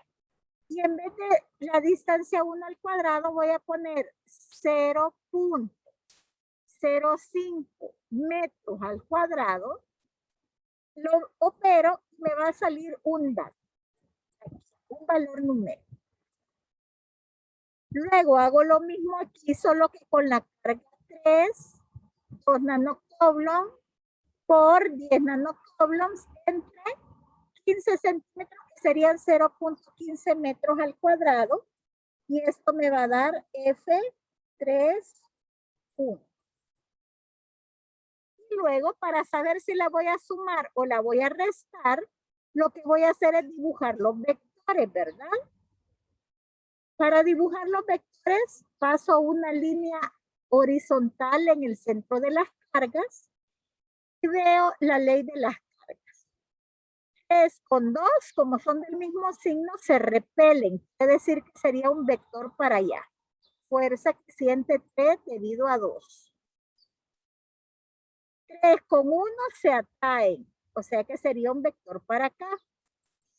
Y en vez de la distancia 1 al cuadrado voy a poner 0.05 metros al cuadrado. Lo opero y me va a salir un dato, un valor numérico. Luego hago lo mismo aquí, solo que con la carga 3, 2 nanocoulombs por 10 nanocoulombs entre 15 centímetros, que serían 0.15 metros al cuadrado. Y esto me va a dar F3.1. Y luego, para saber si la voy a sumar o la voy a restar, lo que voy a hacer es dibujar los vectores, ¿verdad? Para dibujar los vectores, paso una línea horizontal en el centro de las cargas y veo la ley de las cargas. 3 con 2, como son del mismo signo, se repelen. Quiere decir que sería un vector para allá. Fuerza que siente 3 debido a 2. 3 con 1 se atraen, o sea que sería un vector para acá.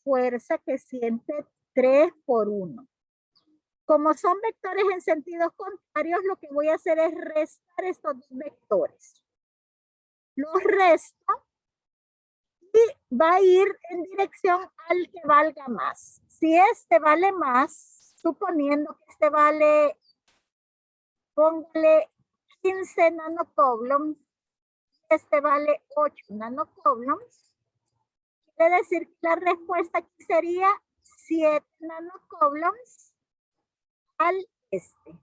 Fuerza que siente 3 por 1. Como son vectores en sentidos contrarios, lo que voy a hacer es restar estos dos vectores. Los resto y va a ir en dirección al que valga más. Si este vale más, suponiendo que este vale, póngale 15 nanocoulombs, este vale 8 nanocoulombs, quiere decir que la respuesta aquí sería 7 nanocoulombs al este.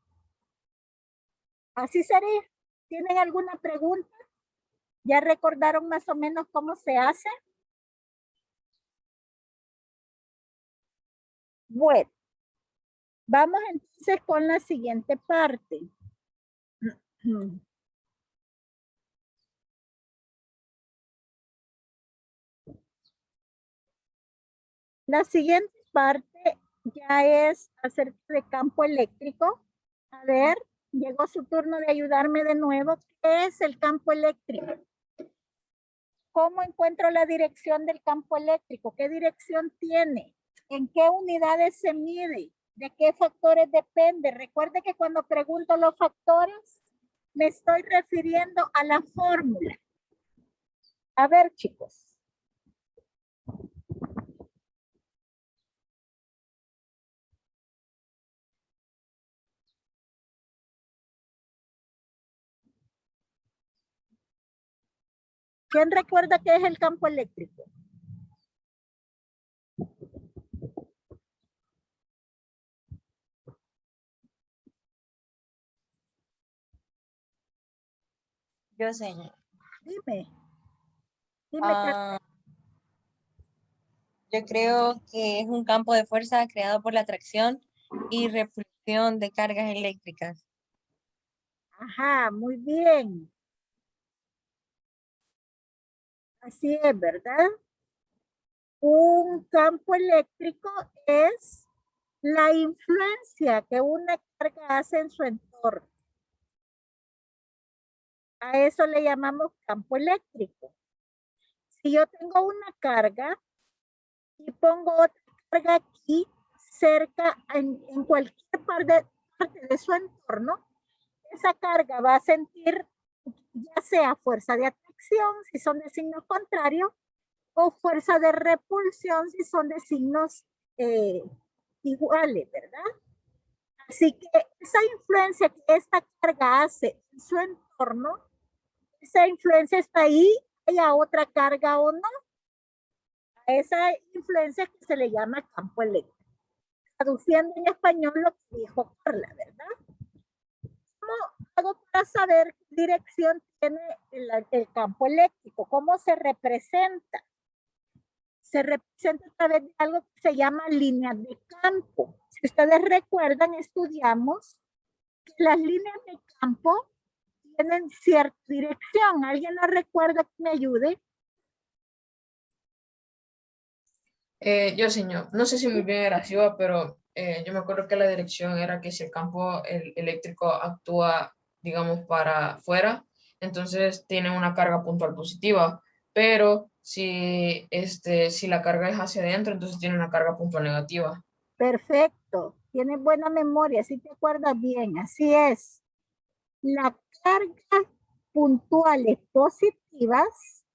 Así sería. ¿Tienen alguna pregunta? ¿Ya recordaron más o menos cómo se hace? Bueno, vamos entonces con la siguiente parte. La siguiente parte ya es acerca de campo eléctrico. A ver, llegó su turno de ayudarme de nuevo. ¿Qué es el campo eléctrico? ¿Cómo encuentro la dirección del campo eléctrico? ¿Qué dirección tiene? ¿En qué unidades se mide? ¿De qué factores depende? Recuerde que cuando pregunto los factores, me estoy refiriendo a la fórmula. A ver, chicos. ¿Quién recuerda qué es el campo eléctrico? Yo, señor. Dime. Ah, yo creo que es un campo de fuerza creado por la atracción y repulsión de cargas eléctricas. Ajá, muy bien. Así es, ¿verdad? Un campo eléctrico es la influencia que una carga hace en su entorno. A eso le llamamos campo eléctrico. Si yo tengo una carga y pongo otra carga aquí cerca en cualquier parte de su entorno, esa carga va a sentir ya sea fuerza de atracción si son de signos contrarios o fuerza de repulsión si son de signos iguales, ¿verdad? Así que esa influencia que esta carga hace en su entorno, esa influencia está ahí, haya otra carga o no. A esa influencia que se le llama campo eléctrico. Traduciendo en español lo que dijo Carla, ¿verdad? ¿Cómo hago para saber qué dirección tiene el campo eléctrico? ¿Cómo se representa? Se representa a través de algo que se llama líneas de campo. Si ustedes recuerdan, estudiamos que las líneas de campo tienen cierta dirección. ¿Alguien no recuerda que me ayude? Yo, señor, no sé si muy bien era así, pero yo me acuerdo que la dirección era que si el campo eléctrico actúa, digamos, para afuera, entonces tiene una carga puntual positiva, pero si la carga es hacia adentro, entonces tiene una carga puntual negativa. Perfecto. Tienes buena memoria, si te acuerdas bien. Así es. Las cargas puntuales positivas,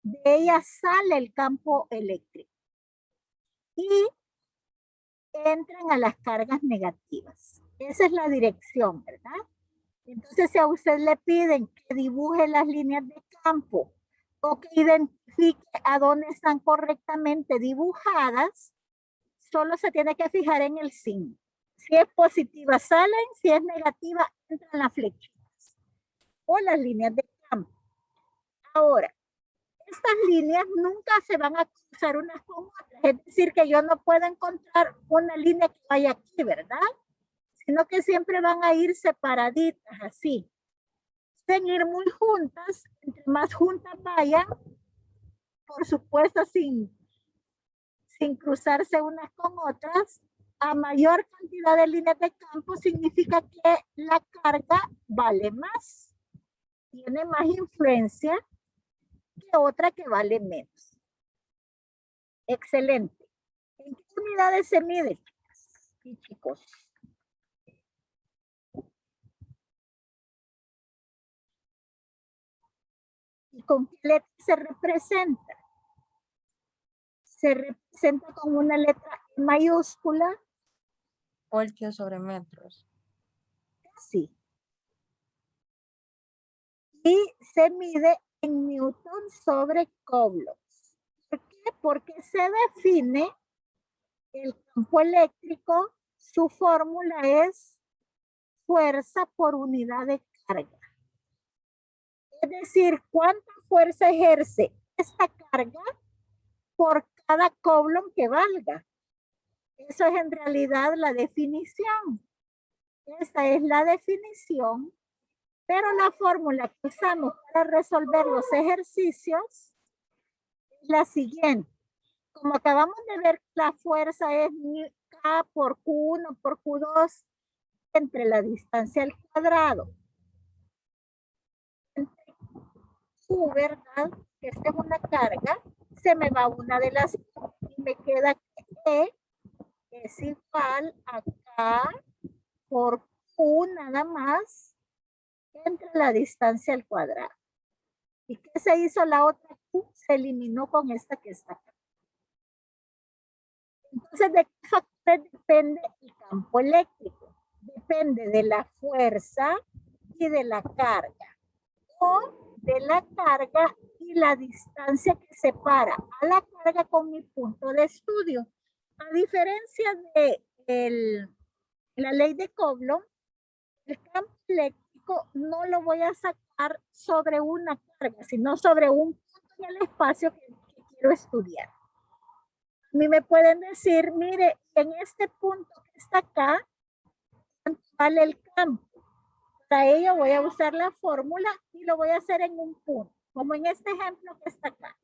de ellas sale el campo eléctrico y entran a las cargas negativas. Esa es la dirección, ¿verdad? Entonces, si a usted le piden que dibuje las líneas de campo o que identifique a dónde están correctamente dibujadas, solo se tiene que fijar en el signo. Si es positiva, salen; si es negativa, entran las flechitas o las líneas de campo. Ahora, estas líneas nunca se van a cruzar unas con otras. Es decir, que yo no puedo encontrar una línea que vaya aquí, ¿verdad? Sino que siempre van a ir separaditas, así. Pueden ir muy juntas, entre más juntas vayan, por supuesto sin cruzarse unas con otras, a mayor cantidad de líneas de campo significa que la carga vale más, tiene más influencia que otra que vale menos. Excelente. ¿En qué unidades se mide, chicos? ¿Y con qué letra se representa? Se representa con una letra mayúscula. Voltios sobre metros. Sí. Y se mide en Newton sobre coulombs. ¿Por qué? Porque se define el campo eléctrico, su fórmula es fuerza por unidad de carga. Es decir, ¿cuánta fuerza ejerce esta carga por cada coulomb que valga? Eso es en realidad la definición. Esa es la definición, pero la fórmula que usamos para resolver los ejercicios es la siguiente. como acabamos de ver, la fuerza es K por Q1 por Q2 entre la distancia al cuadrado. Entre Q, ¿verdad? Que esta es una carga, se me va una de las y me queda que es igual a K por Q nada más entre la distancia al cuadrado. ¿Y qué se hizo la otra Q? Se eliminó con esta que está acá. Entonces, ¿de qué factores depende el campo eléctrico? Depende de la fuerza y de la carga. O de la carga y la distancia que separa a la carga con mi punto de estudio. A diferencia de la ley de Coulomb, el campo eléctrico no lo voy a sacar sobre una carga, sino sobre un punto en el espacio que quiero estudiar. A mí me pueden decir, mire, en este punto que está acá, ¿cuánto vale el campo? Para ello voy a usar la fórmula y lo voy a hacer en un punto, como en este ejemplo que está acá.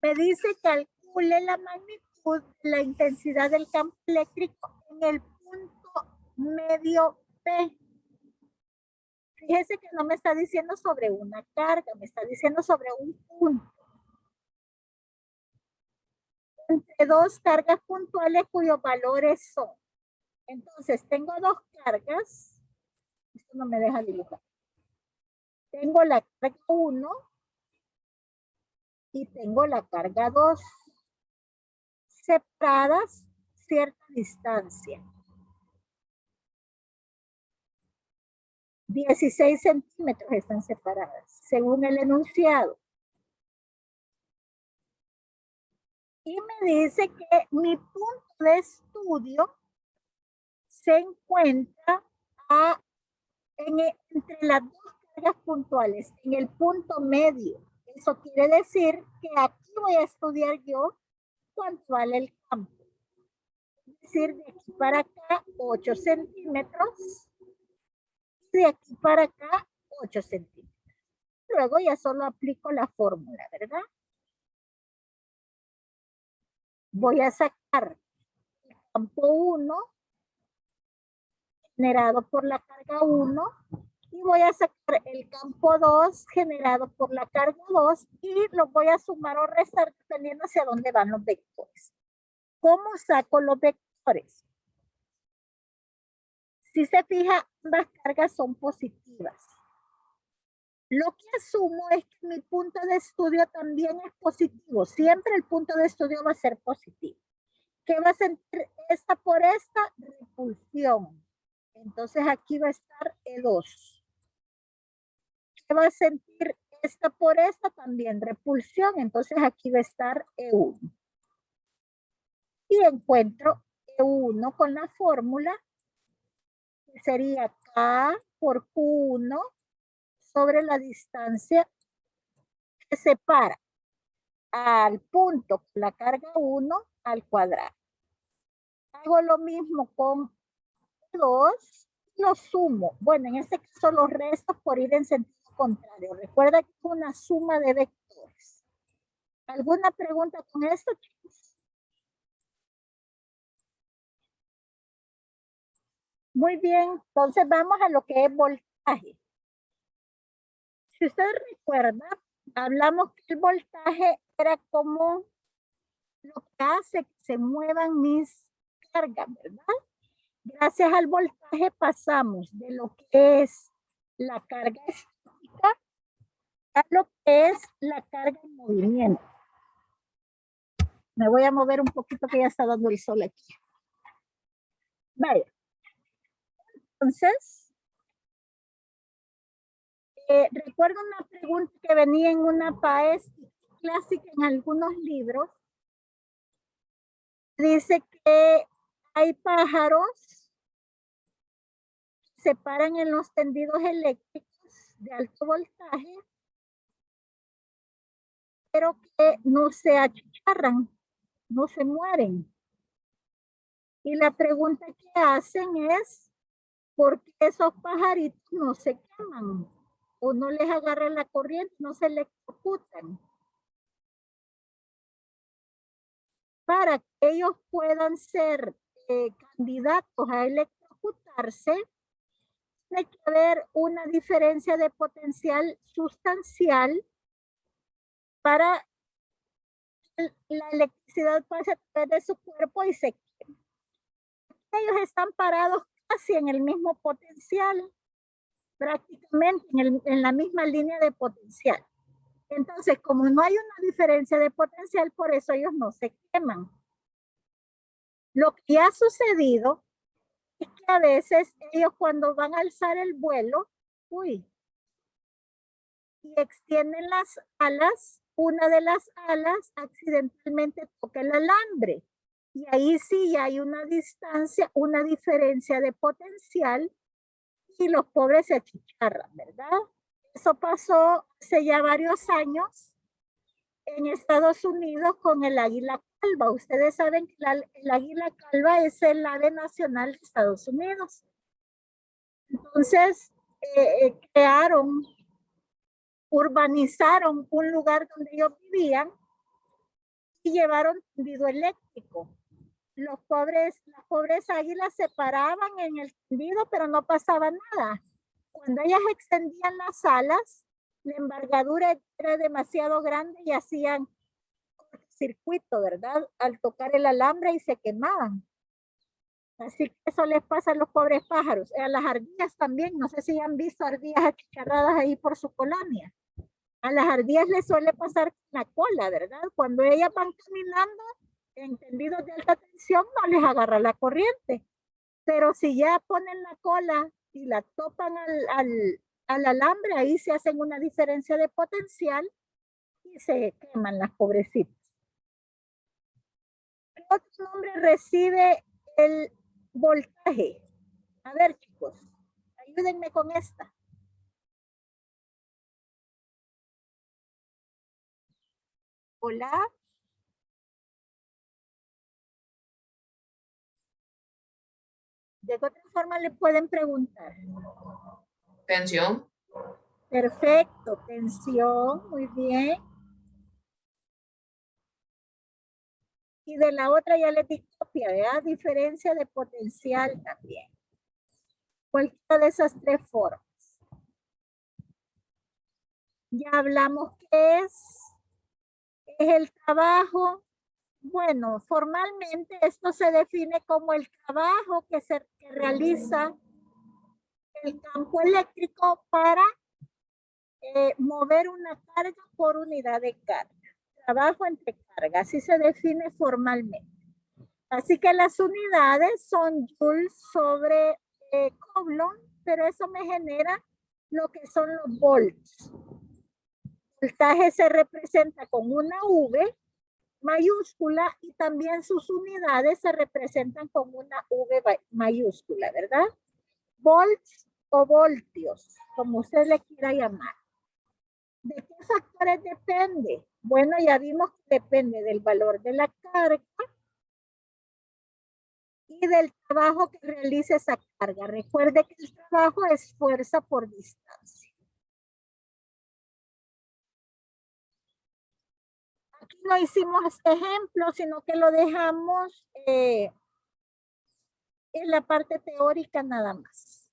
Me dice calcule la magnitud de la intensidad del campo eléctrico en el punto medio P. Fíjese que no me está diciendo sobre una carga, me está diciendo sobre un punto. Entre dos cargas puntuales cuyos valores son. Entonces, tengo dos cargas. Esto no me deja dibujar. Tengo la carga 1 y tengo la carga 2. Separadas cierta distancia. 16 centímetros están separadas, según el enunciado. Y me dice que mi punto de estudio se encuentra entre las dos cargas puntuales, en el punto medio. Eso quiere decir que aquí voy a estudiar yo cuánto vale el campo. Es decir, de aquí para acá 8 centímetros. De aquí para acá 8 centímetros. Luego ya solo aplico la fórmula, ¿verdad? Voy a sacar el campo 1 generado por la carga 1 y voy a sacar el campo 2 generado por la carga 2 y lo voy a sumar o restar dependiendo hacia dónde van los vectores. ¿Cómo saco los vectores? Si se fija, ambas cargas son positivas. Lo que asumo es que mi punto de estudio también es positivo. Siempre el punto de estudio va a ser positivo. ¿Qué va a sentir esta por esta? Repulsión. Entonces aquí va a estar E2. ¿Qué va a sentir esta por esta? También repulsión. Entonces aquí va a estar E1. Y encuentro E1 con la fórmula que sería K por Q1 sobre la distancia que separa al punto con la carga 1 al cuadrado. Hago lo mismo con 2, lo sumo. Bueno, en este caso los restos por ir en sentido contrario. Recuerda que es una suma de vectores. ¿Alguna pregunta con esto, chicos? Muy bien, entonces vamos a lo que es voltaje. Si ustedes recuerdan, hablamos que el voltaje era como lo que hace que se muevan mis cargas, ¿verdad? Gracias al voltaje pasamos de lo que es la carga estática a lo que es la carga en movimiento. Me voy a mover un poquito que ya está dando el sol aquí. Vaya. Entonces, recuerdo una pregunta que venía en una PAES clásica en algunos libros. Dice que hay pájaros que se paran en los tendidos eléctricos de alto voltaje, pero que no se achicharran, no se mueren. Y la pregunta que hacen es, ¿por qué esos pajaritos no se queman? O no les agarra la corriente, no se electrocutan. para que ellos puedan ser candidatos a electrocutarse, tiene que haber una diferencia de potencial sustancial para que la electricidad pase a través de su cuerpo y se queme. Ellos están parados casi en el mismo potencial, prácticamente en la misma línea de potencial. Entonces, como no hay una diferencia de potencial, por eso ellos no se queman. Lo que ha sucedido es que a veces ellos cuando van a alzar el vuelo, y extienden las alas, una de las alas accidentalmente toca el alambre. Y ahí sí hay una distancia, una diferencia de potencial y los pobres se achicharran, ¿verdad? Eso pasó hace ya varios años en Estados Unidos con el águila calva. Ustedes saben que el águila calva es el ave nacional de Estados Unidos. Entonces, urbanizaron un lugar donde ellos vivían y llevaron tendido eléctrico. Las pobres águilas se paraban en el tendido, pero no pasaba nada. Cuando ellas extendían las alas, la envergadura era demasiado grande y hacían circuito, ¿verdad? Al tocar el alambre y se quemaban. Así que eso les pasa a los pobres pájaros. A las ardillas también, no sé si han visto ardillas achicharradas ahí por su colonia. A las ardillas les suele pasar la cola, ¿verdad? Cuando ellas van caminando en tendidos de alta tensión, no les agarra la corriente. Pero si ya ponen la cola y la topan al alambre, ahí se hacen una diferencia de potencial y se queman las pobrecitas. ¿Qué otro nombre recibe el voltaje? A ver, chicos, ayúdenme con esta. Hola. De otra forma le pueden preguntar. Tensión. Perfecto, tensión, muy bien. Y de la otra ya le di copia, ¿verdad? Diferencia de potencial también. Cualquiera de esas tres formas. Ya hablamos qué es el trabajo. Bueno, formalmente esto se define como el trabajo que realiza el campo eléctrico para mover una carga por unidad de carga. Trabajo entre carga, así se define formalmente. Así que las unidades son joules sobre Coulomb, pero eso me genera lo que son los volts. El voltaje se representa con una V mayúscula y también sus unidades se representan con una V mayúscula, ¿verdad? Volts o voltios, como usted le quiera llamar. ¿De qué factores depende? Bueno, ya vimos que depende del valor de la carga y del trabajo que realice esa carga. Recuerde que el trabajo es fuerza por distancia. Aquí no hicimos ejemplos, sino que lo dejamos en la parte teórica nada más.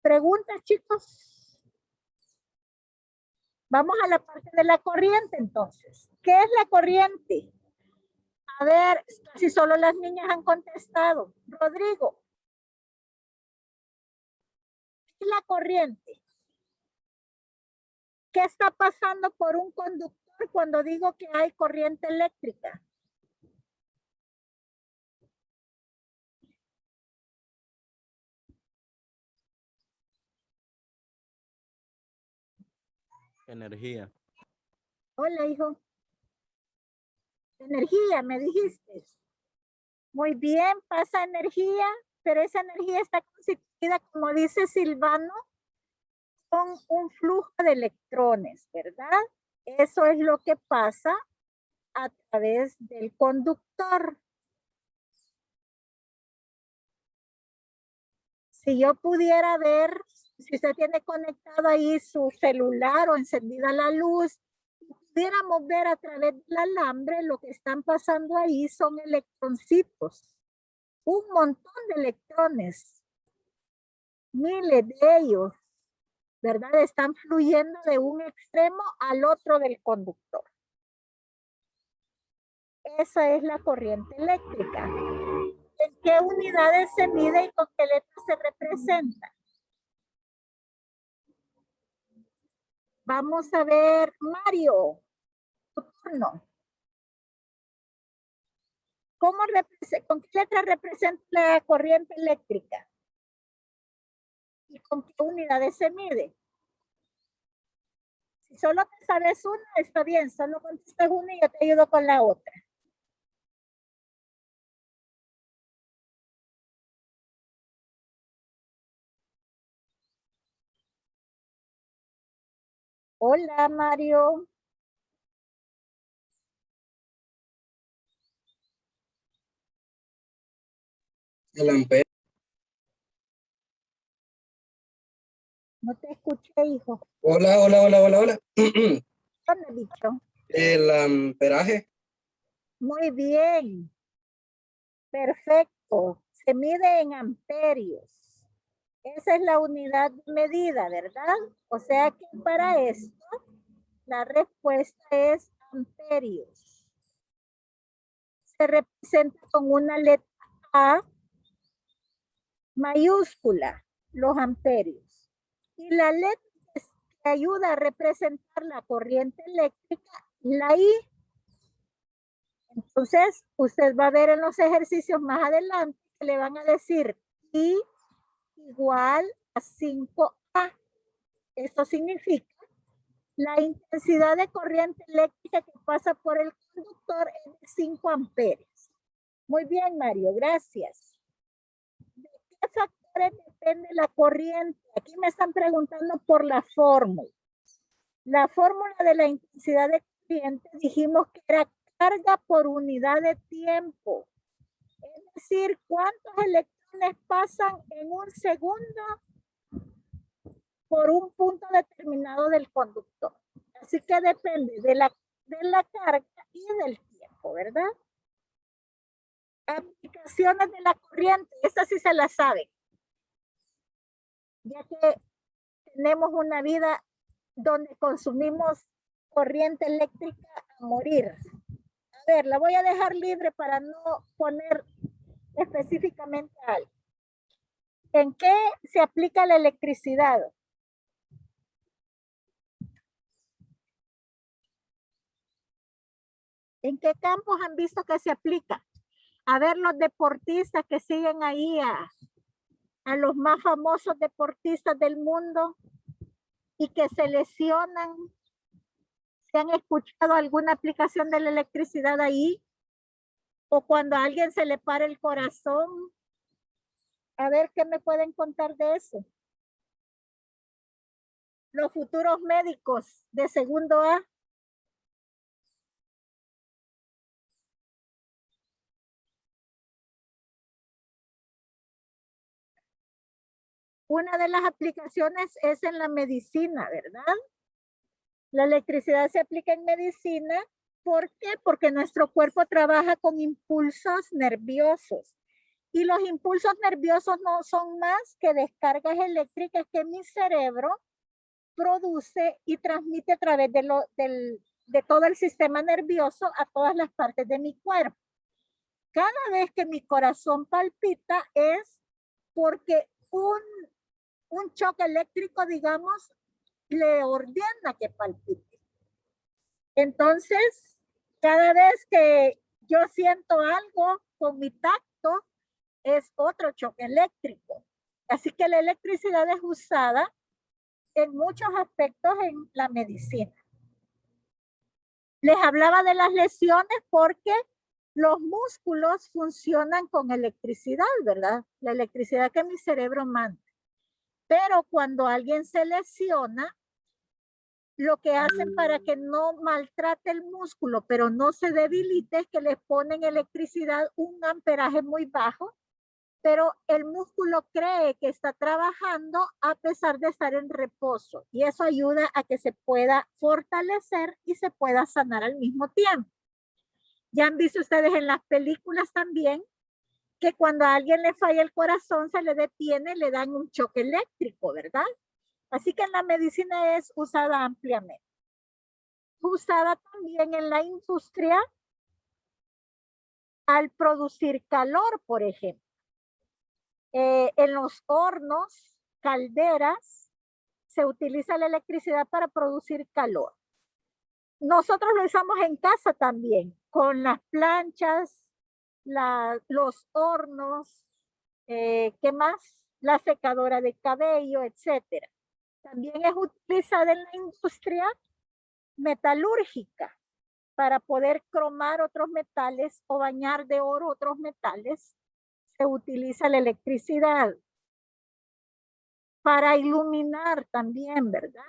¿Preguntas, chicos? Vamos a la parte de la corriente, entonces. ¿Qué es la corriente? A ver, si solo las niñas han contestado. Rodrigo. ¿Qué es la corriente? ¿Qué está pasando por un conductor cuando digo que hay corriente eléctrica? Energía. Hola, hijo. Energía, me dijiste. Muy bien, pasa energía, pero esa energía está constituida, como dice Silvano, con un flujo de electrones, ¿verdad? Eso es lo que pasa a través del conductor. Si yo pudiera ver, si usted tiene conectado ahí su celular o encendida la luz, pudiéramos ver a través del alambre, lo que están pasando ahí son electroncitos. Un montón de electrones. Miles de ellos, ¿verdad? Están fluyendo de un extremo al otro del conductor. Esa es la corriente eléctrica. ¿En qué unidades se mide y con qué letras se representa? Vamos a ver, Mario, tu turno. ¿Con qué letra representa la corriente eléctrica? ¿Y con qué unidades se mide? Si solo te sabes una, está bien, solo contestas una y yo te ayudo con la otra. Hola, Mario. El ampere. No te escuché, hijo. Hola. ¿Qué me has dicho? El amperaje. Muy bien. Perfecto. Se mide en amperios. Esa es la unidad de medida, ¿verdad? O sea que para esto, la respuesta es amperios. Se representa con una letra A mayúscula, los amperios. Y la letra que ayuda a representar la corriente eléctrica, la I. Entonces, usted va a ver en los ejercicios más adelante que le van a decir I igual a 5A. Esto significa la intensidad de corriente eléctrica que pasa por el conductor es de 5 amperios. Muy bien, Mario, gracias. ¿De qué factores depende la corriente? Aquí me están preguntando por la fórmula. La fórmula de la intensidad de corriente dijimos que era carga por unidad de tiempo. Es decir, ¿cuántos electrones pasan en un segundo por un punto determinado del conductor? Así que depende de la carga y del tiempo, ¿verdad? Aplicaciones de la corriente, esta sí se la sabe, ya que tenemos una vida donde consumimos corriente eléctrica a morir. A ver, la voy a dejar libre para no poner específicamente algo. ¿En qué se aplica la electricidad? ¿En qué campos han visto que se aplica? A ver, los deportistas que siguen ahí a los más famosos deportistas del mundo y que se lesionan. ¿Se han escuchado alguna aplicación de la electricidad ahí? O cuando a alguien se le para el corazón. A ver, ¿qué me pueden contar de eso? Los futuros médicos de segundo A. Una de las aplicaciones es en la medicina, ¿verdad? La electricidad se aplica en medicina. ¿Por qué? Porque nuestro cuerpo trabaja con impulsos nerviosos. Y los impulsos nerviosos no son más que descargas eléctricas que mi cerebro produce y transmite a través de todo el sistema nervioso a todas las partes de mi cuerpo. Cada vez que mi corazón palpita es porque un choque eléctrico, digamos, le ordena que palpite. Entonces, cada vez que yo siento algo con mi tacto, es otro choque eléctrico. Así que la electricidad es usada en muchos aspectos en la medicina. Les hablaba de las lesiones porque los músculos funcionan con electricidad, ¿verdad? La electricidad que mi cerebro manda. Pero cuando alguien se lesiona, lo que hacen para que no maltrate el músculo, pero no se debilite, es que le ponen electricidad, un amperaje muy bajo, pero el músculo cree que está trabajando a pesar de estar en reposo y eso ayuda a que se pueda fortalecer y se pueda sanar al mismo tiempo. Ya han visto ustedes en las películas también que cuando a alguien le falla el corazón, se le detiene, le dan un choque eléctrico, ¿verdad? Así que en la medicina es usada ampliamente. Usada también en la industria al producir calor, por ejemplo. En los hornos, calderas, se utiliza la electricidad para producir calor. Nosotros lo usamos en casa también, con las planchas, los hornos, ¿qué más? La secadora de cabello, etcétera. También es utilizada en la industria metalúrgica para poder cromar otros metales o bañar de oro otros metales. Se utiliza la electricidad para iluminar también, ¿verdad?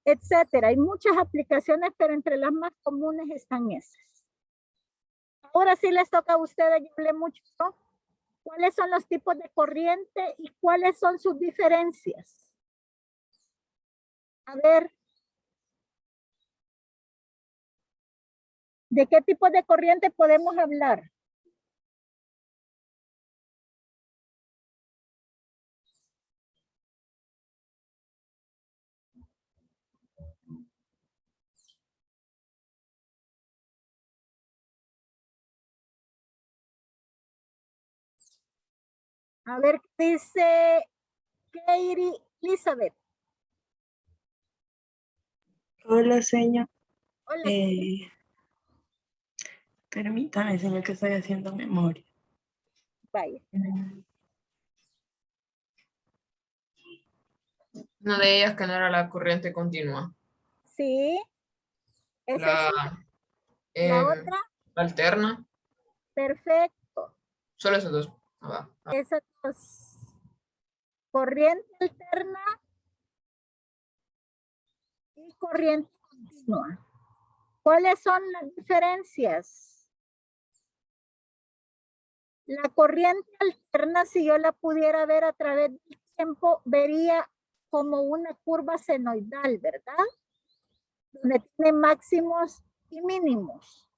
Etcétera. Hay muchas aplicaciones, pero entre las más comunes están esas. Ahora sí les toca a ustedes, yo hablé mucho, ¿no? ¿Cuáles son los tipos de corriente y cuáles son sus diferencias? A ver. ¿De qué tipo de corriente podemos hablar? A ver, ¿qué dice Katie Elizabeth? Hola, señor. Hola. Permítame, señor, que estoy haciendo memoria. Vaya. Una de ellas que no era la corriente continua. Sí. Esa sí. La otra. La alterna. Perfecto. Solo esos dos. Esas dos. Corriente alterna y corriente continua. ¿Cuáles son las diferencias? La corriente alterna, si yo la pudiera ver a través del tiempo, vería como una curva senoidal, ¿verdad? Donde tiene máximos y mínimos.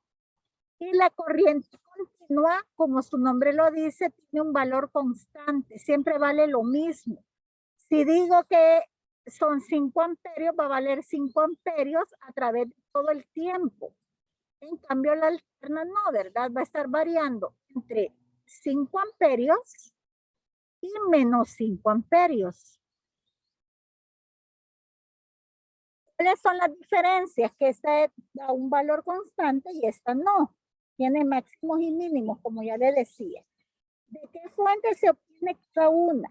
Y la corriente continua, como su nombre lo dice, tiene un valor constante, siempre vale lo mismo. Si digo que son 5 amperios, va a valer 5 amperios a través de todo el tiempo. En cambio, la alterna no, ¿verdad? Va a estar variando entre 5 amperios y menos 5 amperios. ¿Cuáles son las diferencias? Que esta da un valor constante y esta no. Tiene máximos y mínimos, como ya le decía. ¿De qué fuente se obtiene cada una?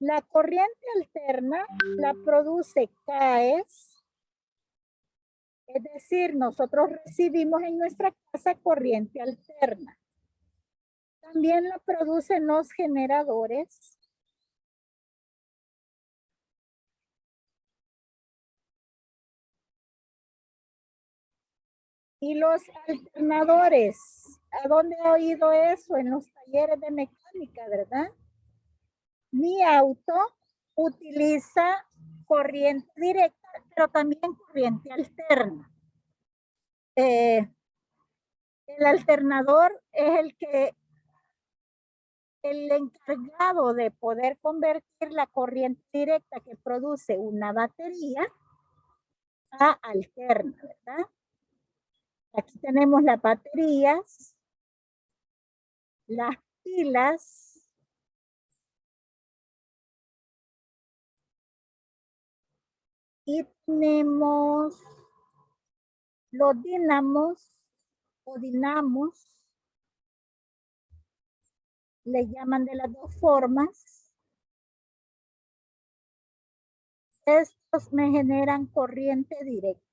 La corriente alterna la produce CAES, es decir, nosotros recibimos en nuestra casa corriente alterna. También la producen los generadores. Y los alternadores. ¿A dónde he oído eso? En los talleres de mecánica, ¿verdad? Mi auto utiliza corriente directa, pero también corriente alterna. El alternador es el encargado de poder convertir la corriente directa que produce una batería a alterna, ¿verdad? Aquí tenemos las baterías, las pilas, y tenemos los dinamos o dinamos, le llaman de las dos formas. Estos me generan corriente directa.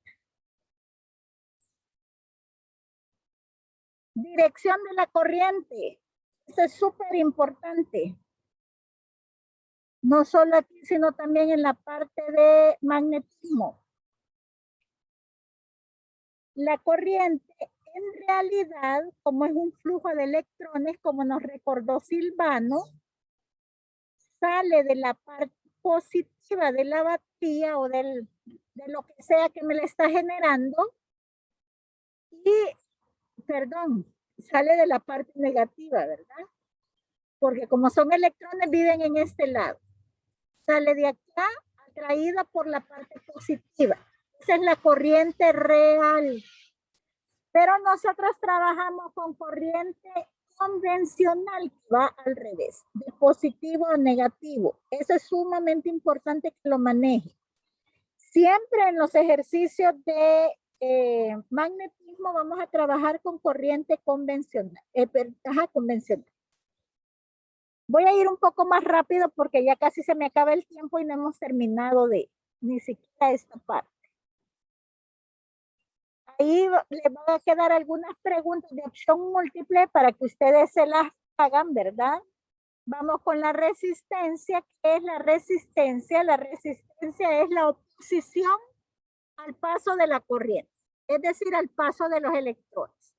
Dirección de la corriente. Eso es súper importante. No solo aquí, sino también en la parte de magnetismo. La corriente En realidad, como es un flujo de electrones, como nos recordó Silvano, sale de la parte positiva de la batería o de lo que sea que me la está generando y, perdón, sale de la parte negativa, ¿verdad? Porque como son electrones, viven en este lado. Sale de acá, atraída por la parte positiva. Esa es la corriente real. Pero nosotros trabajamos con corriente convencional que va al revés, de positivo a negativo. Eso es sumamente importante que lo maneje. Siempre en los ejercicios de magnetismo vamos a trabajar con corriente convencional. Convencional. Voy a ir un poco más rápido porque ya casi se me acaba el tiempo y no hemos terminado de ni siquiera esta parte. Ahí les van a quedar algunas preguntas de opción múltiple para que ustedes se las hagan, ¿verdad? Vamos con la resistencia. ¿Qué es la resistencia? La resistencia es la oposición al paso de la corriente, es decir, al paso de los electrones.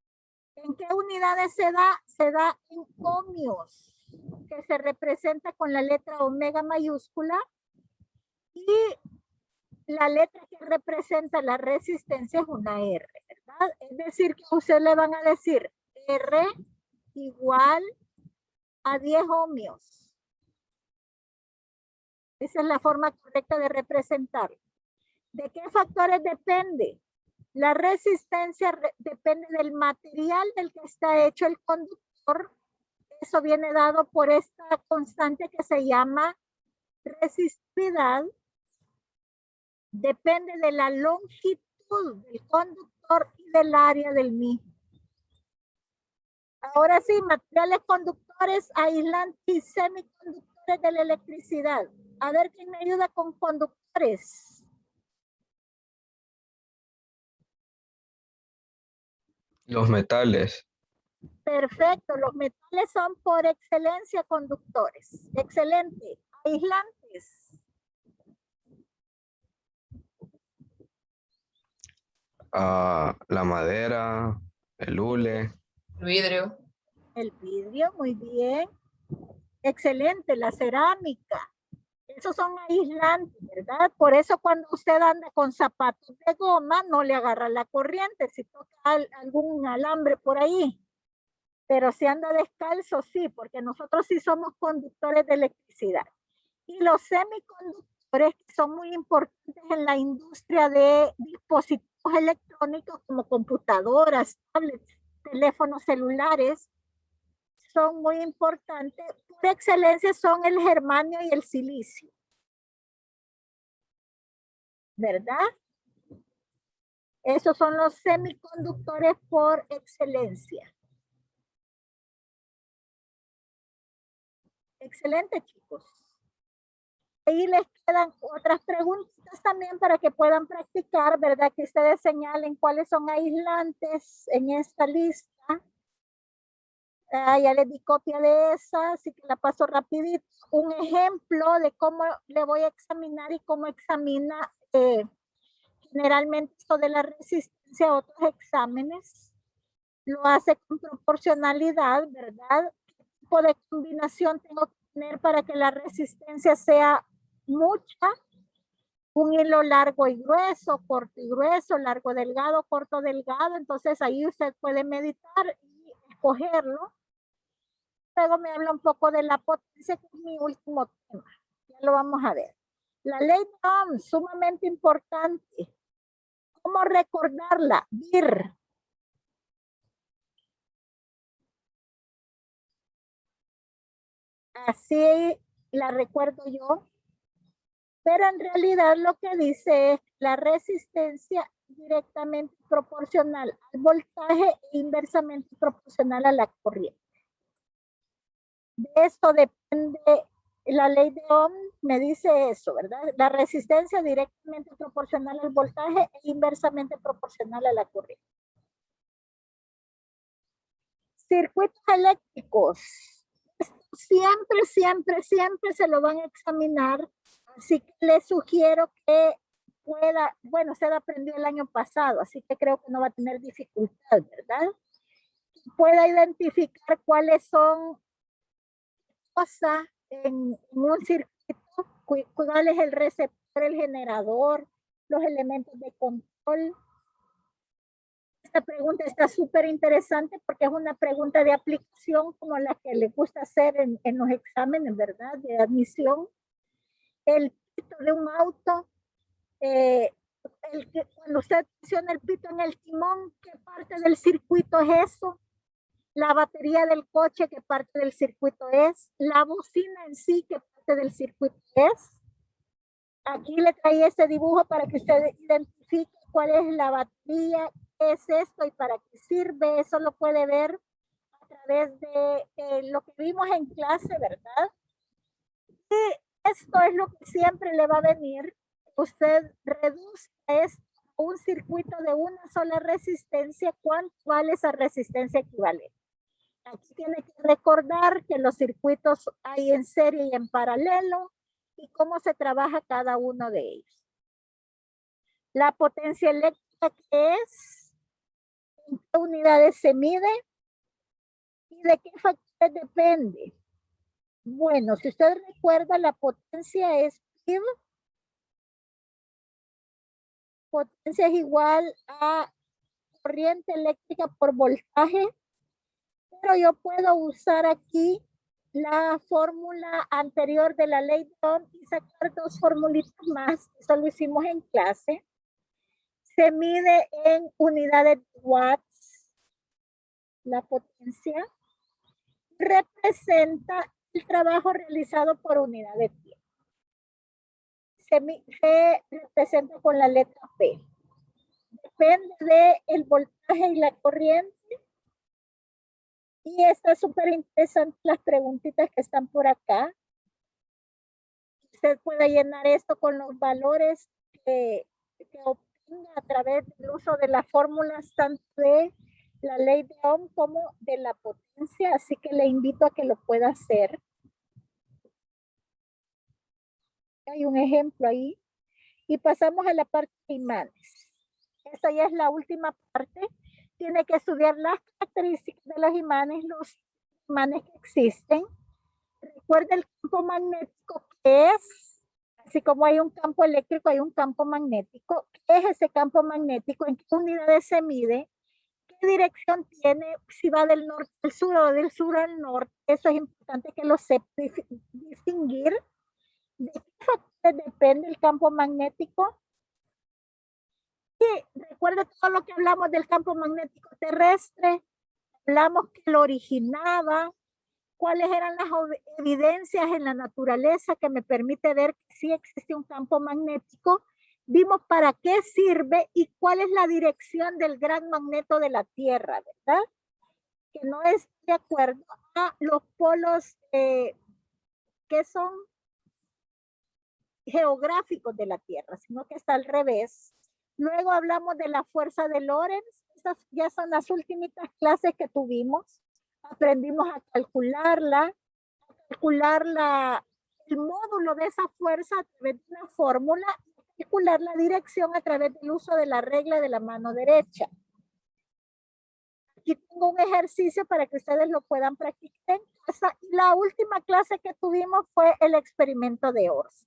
¿En qué unidades se da? Se da en ohmios, que se representa con la letra omega mayúscula, y la letra que representa la resistencia es una R, ¿verdad? Es decir, que ustedes le van a decir R igual a 10 ohmios. Esa es la forma correcta de representarlo. ¿De qué factores depende? La resistencia depende del material del que está hecho el conductor. Eso viene dado por esta constante que se llama resistividad. Depende de la longitud del conductor y del área del mismo. Ahora sí, materiales conductores, aislantes y semiconductores de la electricidad. A ver quién me ayuda con conductores. Los metales. Perfecto, los metales son por excelencia conductores. Excelente. Aislantes. La madera, el hule. Vidrio. El vidrio, muy bien. Excelente, la cerámica. Esos son aislantes, ¿verdad? Por eso cuando usted anda con zapatos de goma, no le agarra la corriente si toca algún alambre por ahí. Pero si anda descalzo, sí, porque nosotros sí somos conductores de electricidad. Y los semiconductores son muy importantes en la industria de dispositivos electrónicos como computadoras, tablets, teléfonos celulares. Son muy importantes. Por excelencia son el germanio y el silicio. ¿Verdad? Esos son los semiconductores por excelencia. Excelente, chicos. Ahí les quedan otras preguntas también para que puedan practicar, ¿verdad? Que ustedes señalen cuáles son aislantes en esta lista. Ya les di copia de esa, así que la paso rapidito. Un ejemplo de cómo le voy a examinar y cómo examina generalmente esto de la resistencia a otros exámenes. Lo hace con proporcionalidad, ¿verdad? ¿Qué tipo de combinación tengo que tener para que la resistencia sea mucha? Un hilo largo y grueso, corto y grueso, largo delgado, corto delgado. Entonces ahí usted puede meditar y escogerlo. Luego me habla un poco de la potencia, que es mi último tema. Ya lo vamos a ver. La ley de Ohm, sumamente importante. ¿Cómo recordarla? BIR. Así la recuerdo yo. Pero en realidad lo que dice es la resistencia directamente proporcional al voltaje e inversamente proporcional a la corriente. De esto depende la ley de Ohm, me dice eso, ¿verdad? La resistencia directamente proporcional al voltaje e inversamente proporcional a la corriente. Circuitos eléctricos. Siempre, siempre, siempre se lo van a examinar. Así que les sugiero que pueda, bueno, se aprendió el año pasado, así que creo que no va a tener dificultad, ¿verdad? Pueda identificar cuáles son cosas en un circuito, cuál es el receptor, el generador, los elementos de control. Esta pregunta está súper interesante porque es una pregunta de aplicación como la que le gusta hacer en los exámenes, ¿verdad? De admisión. El pito de un auto, cuando usted presiona el pito en el timón, ¿qué parte del circuito es eso? La batería del coche, ¿qué parte del circuito es? La bocina en sí, ¿qué parte del circuito es? Aquí le traí ese dibujo para que usted identifique cuál es la batería, qué es esto y para qué sirve. Eso lo puede ver a través de lo que vimos en clase, ¿verdad? Y esto es lo que siempre le va a venir. Usted reduce esto a un circuito de una sola resistencia. ¿Cuánto vale esa resistencia equivalente? Aquí tiene que recordar que los circuitos hay en serie y en paralelo y cómo se trabaja cada uno de ellos. La potencia eléctrica, ¿qué es? ¿En qué unidades se mide? ¿Y de qué factores depende? Bueno, si usted recuerda, la potencia es PIV. Potencia es igual a corriente eléctrica por voltaje. Pero yo puedo usar aquí la fórmula anterior de la ley de Ohm y sacar dos formulitas más. Eso lo hicimos en clase. Se mide en unidades de watts. La potencia representa el trabajo realizado por unidad de tiempo. Se representa con la letra P. Depende del voltaje y la corriente. Y está súper interesante las preguntitas que están por acá. Usted puede llenar esto con los valores que obtenga a través del uso de las fórmulas tanto de la ley de Ohm como de la potencia. Así que le invito a que lo pueda hacer. Hay un ejemplo ahí. Y pasamos a la parte de imanes. Esa ya es la última parte. Tiene que estudiar las características de los imanes que existen. Recuerda el campo magnético que es, así como hay un campo eléctrico, hay un campo magnético. ¿Qué es ese campo magnético? ¿En qué unidades se mide? ¿Qué dirección tiene? Si va del norte al sur o del sur al norte. Eso es importante que lo sepa distinguir. ¿De qué factores depende el campo magnético? Y recuerda todo lo que hablamos del campo magnético terrestre, hablamos que lo originaba, cuáles eran las evidencias en la naturaleza que me permite ver que sí existe un campo magnético, vimos para qué sirve y cuál es la dirección del gran magneto de la Tierra, ¿verdad? Que no es de acuerdo a los polos que son geográficos de la Tierra, sino que está al revés. Luego hablamos de la fuerza de Lorentz. Esas ya son las últimas clases que tuvimos. Aprendimos a calcular el módulo de esa fuerza a través de una fórmula y calcular la dirección a través del uso de la regla de la mano derecha. Aquí tengo un ejercicio para que ustedes lo puedan practicar en casa. Y la última clase que tuvimos fue el experimento de Ørsted.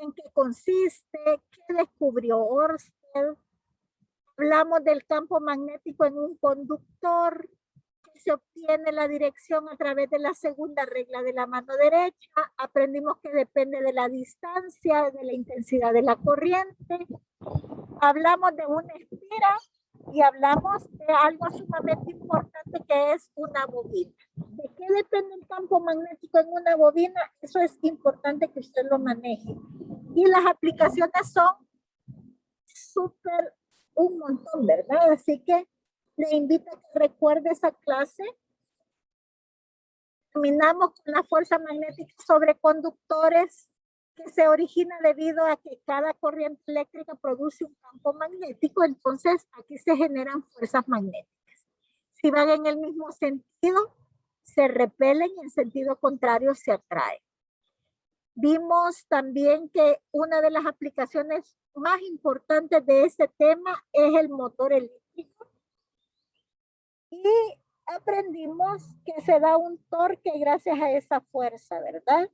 ¿En qué consiste? ¿Qué descubrió Ørsted? Hablamos del campo magnético en un conductor, que se obtiene la dirección a través de la segunda regla de la mano derecha. Aprendimos que depende de la distancia, de la intensidad de la corriente. Hablamos de una espira y hablamos de algo sumamente importante que es una bobina. ¿De qué depende el campo magnético en una bobina? Eso es importante que usted lo maneje. Y las aplicaciones son súper un montón, ¿verdad? Así que le invito a que recuerde esa clase. Terminamos con la fuerza magnética sobre conductores que se origina debido a que cada corriente eléctrica produce un campo magnético, entonces aquí se generan fuerzas magnéticas. Si van en el mismo sentido, se repelen y en sentido contrario se atraen. Vimos también que una de las aplicaciones más importantes de este tema es el motor eléctrico. Y aprendimos que se da un torque gracias a esa fuerza, ¿verdad?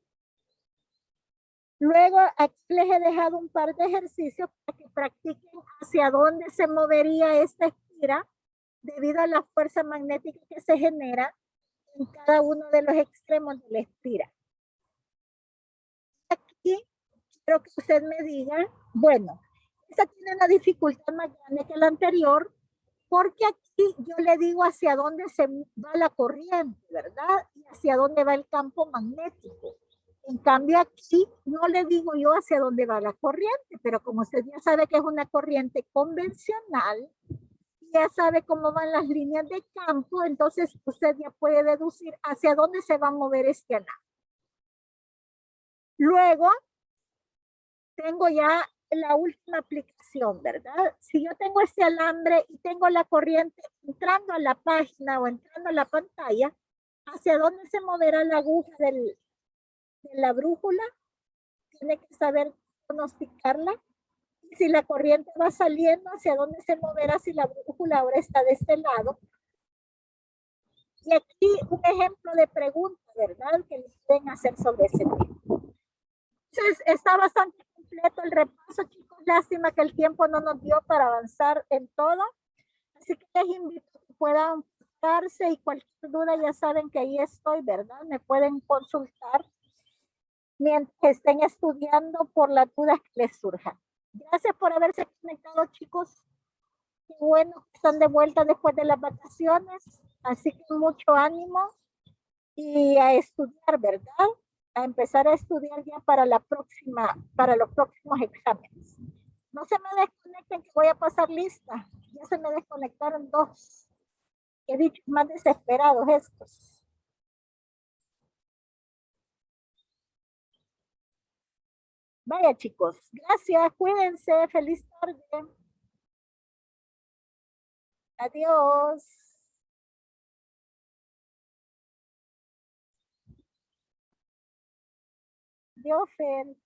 Luego aquí les he dejado un par de ejercicios para que practiquen hacia dónde se movería esta esfera debido a la fuerza magnética que se genera en cada uno de los extremos de la esfera. Aquí quiero que usted me diga, bueno, esta tiene una dificultad más grande que la anterior, porque aquí yo le digo hacia dónde se va la corriente, ¿verdad? Y hacia dónde va el campo magnético. En cambio aquí no le digo yo hacia dónde va la corriente, pero como usted ya sabe que es una corriente convencional, ya sabe cómo van las líneas de campo, entonces usted ya puede deducir hacia dónde se va a mover este alambre. Luego, tengo ya la última aplicación, ¿verdad? Si yo tengo este alambre y tengo la corriente entrando a la página o entrando a la pantalla, ¿hacia dónde se moverá la aguja de la brújula? Tiene que saber pronosticarla. Y si la corriente va saliendo, ¿hacia dónde se moverá si la brújula ahora está de este lado? Y aquí un ejemplo de pregunta, ¿verdad? Que les pueden hacer sobre ese tema. Entonces, está bastante completo el repaso, chicos. Lástima que el tiempo no nos dio para avanzar en todo. Así que les invito a que puedan darse y cualquier duda ya saben que ahí estoy, ¿verdad? Me pueden consultar mientras estén estudiando por las dudas que les surjan. Gracias por haberse conectado, chicos. Qué bueno que están de vuelta después de las vacaciones. Así que mucho ánimo y a estudiar, ¿verdad? A empezar a estudiar ya para los próximos exámenes. No se me desconecten que voy a pasar lista. Ya se me desconectaron 2. He dicho más desesperados estos. Vaya chicos, gracias, cuídense, feliz tarde. Adiós. Adiós, Fer.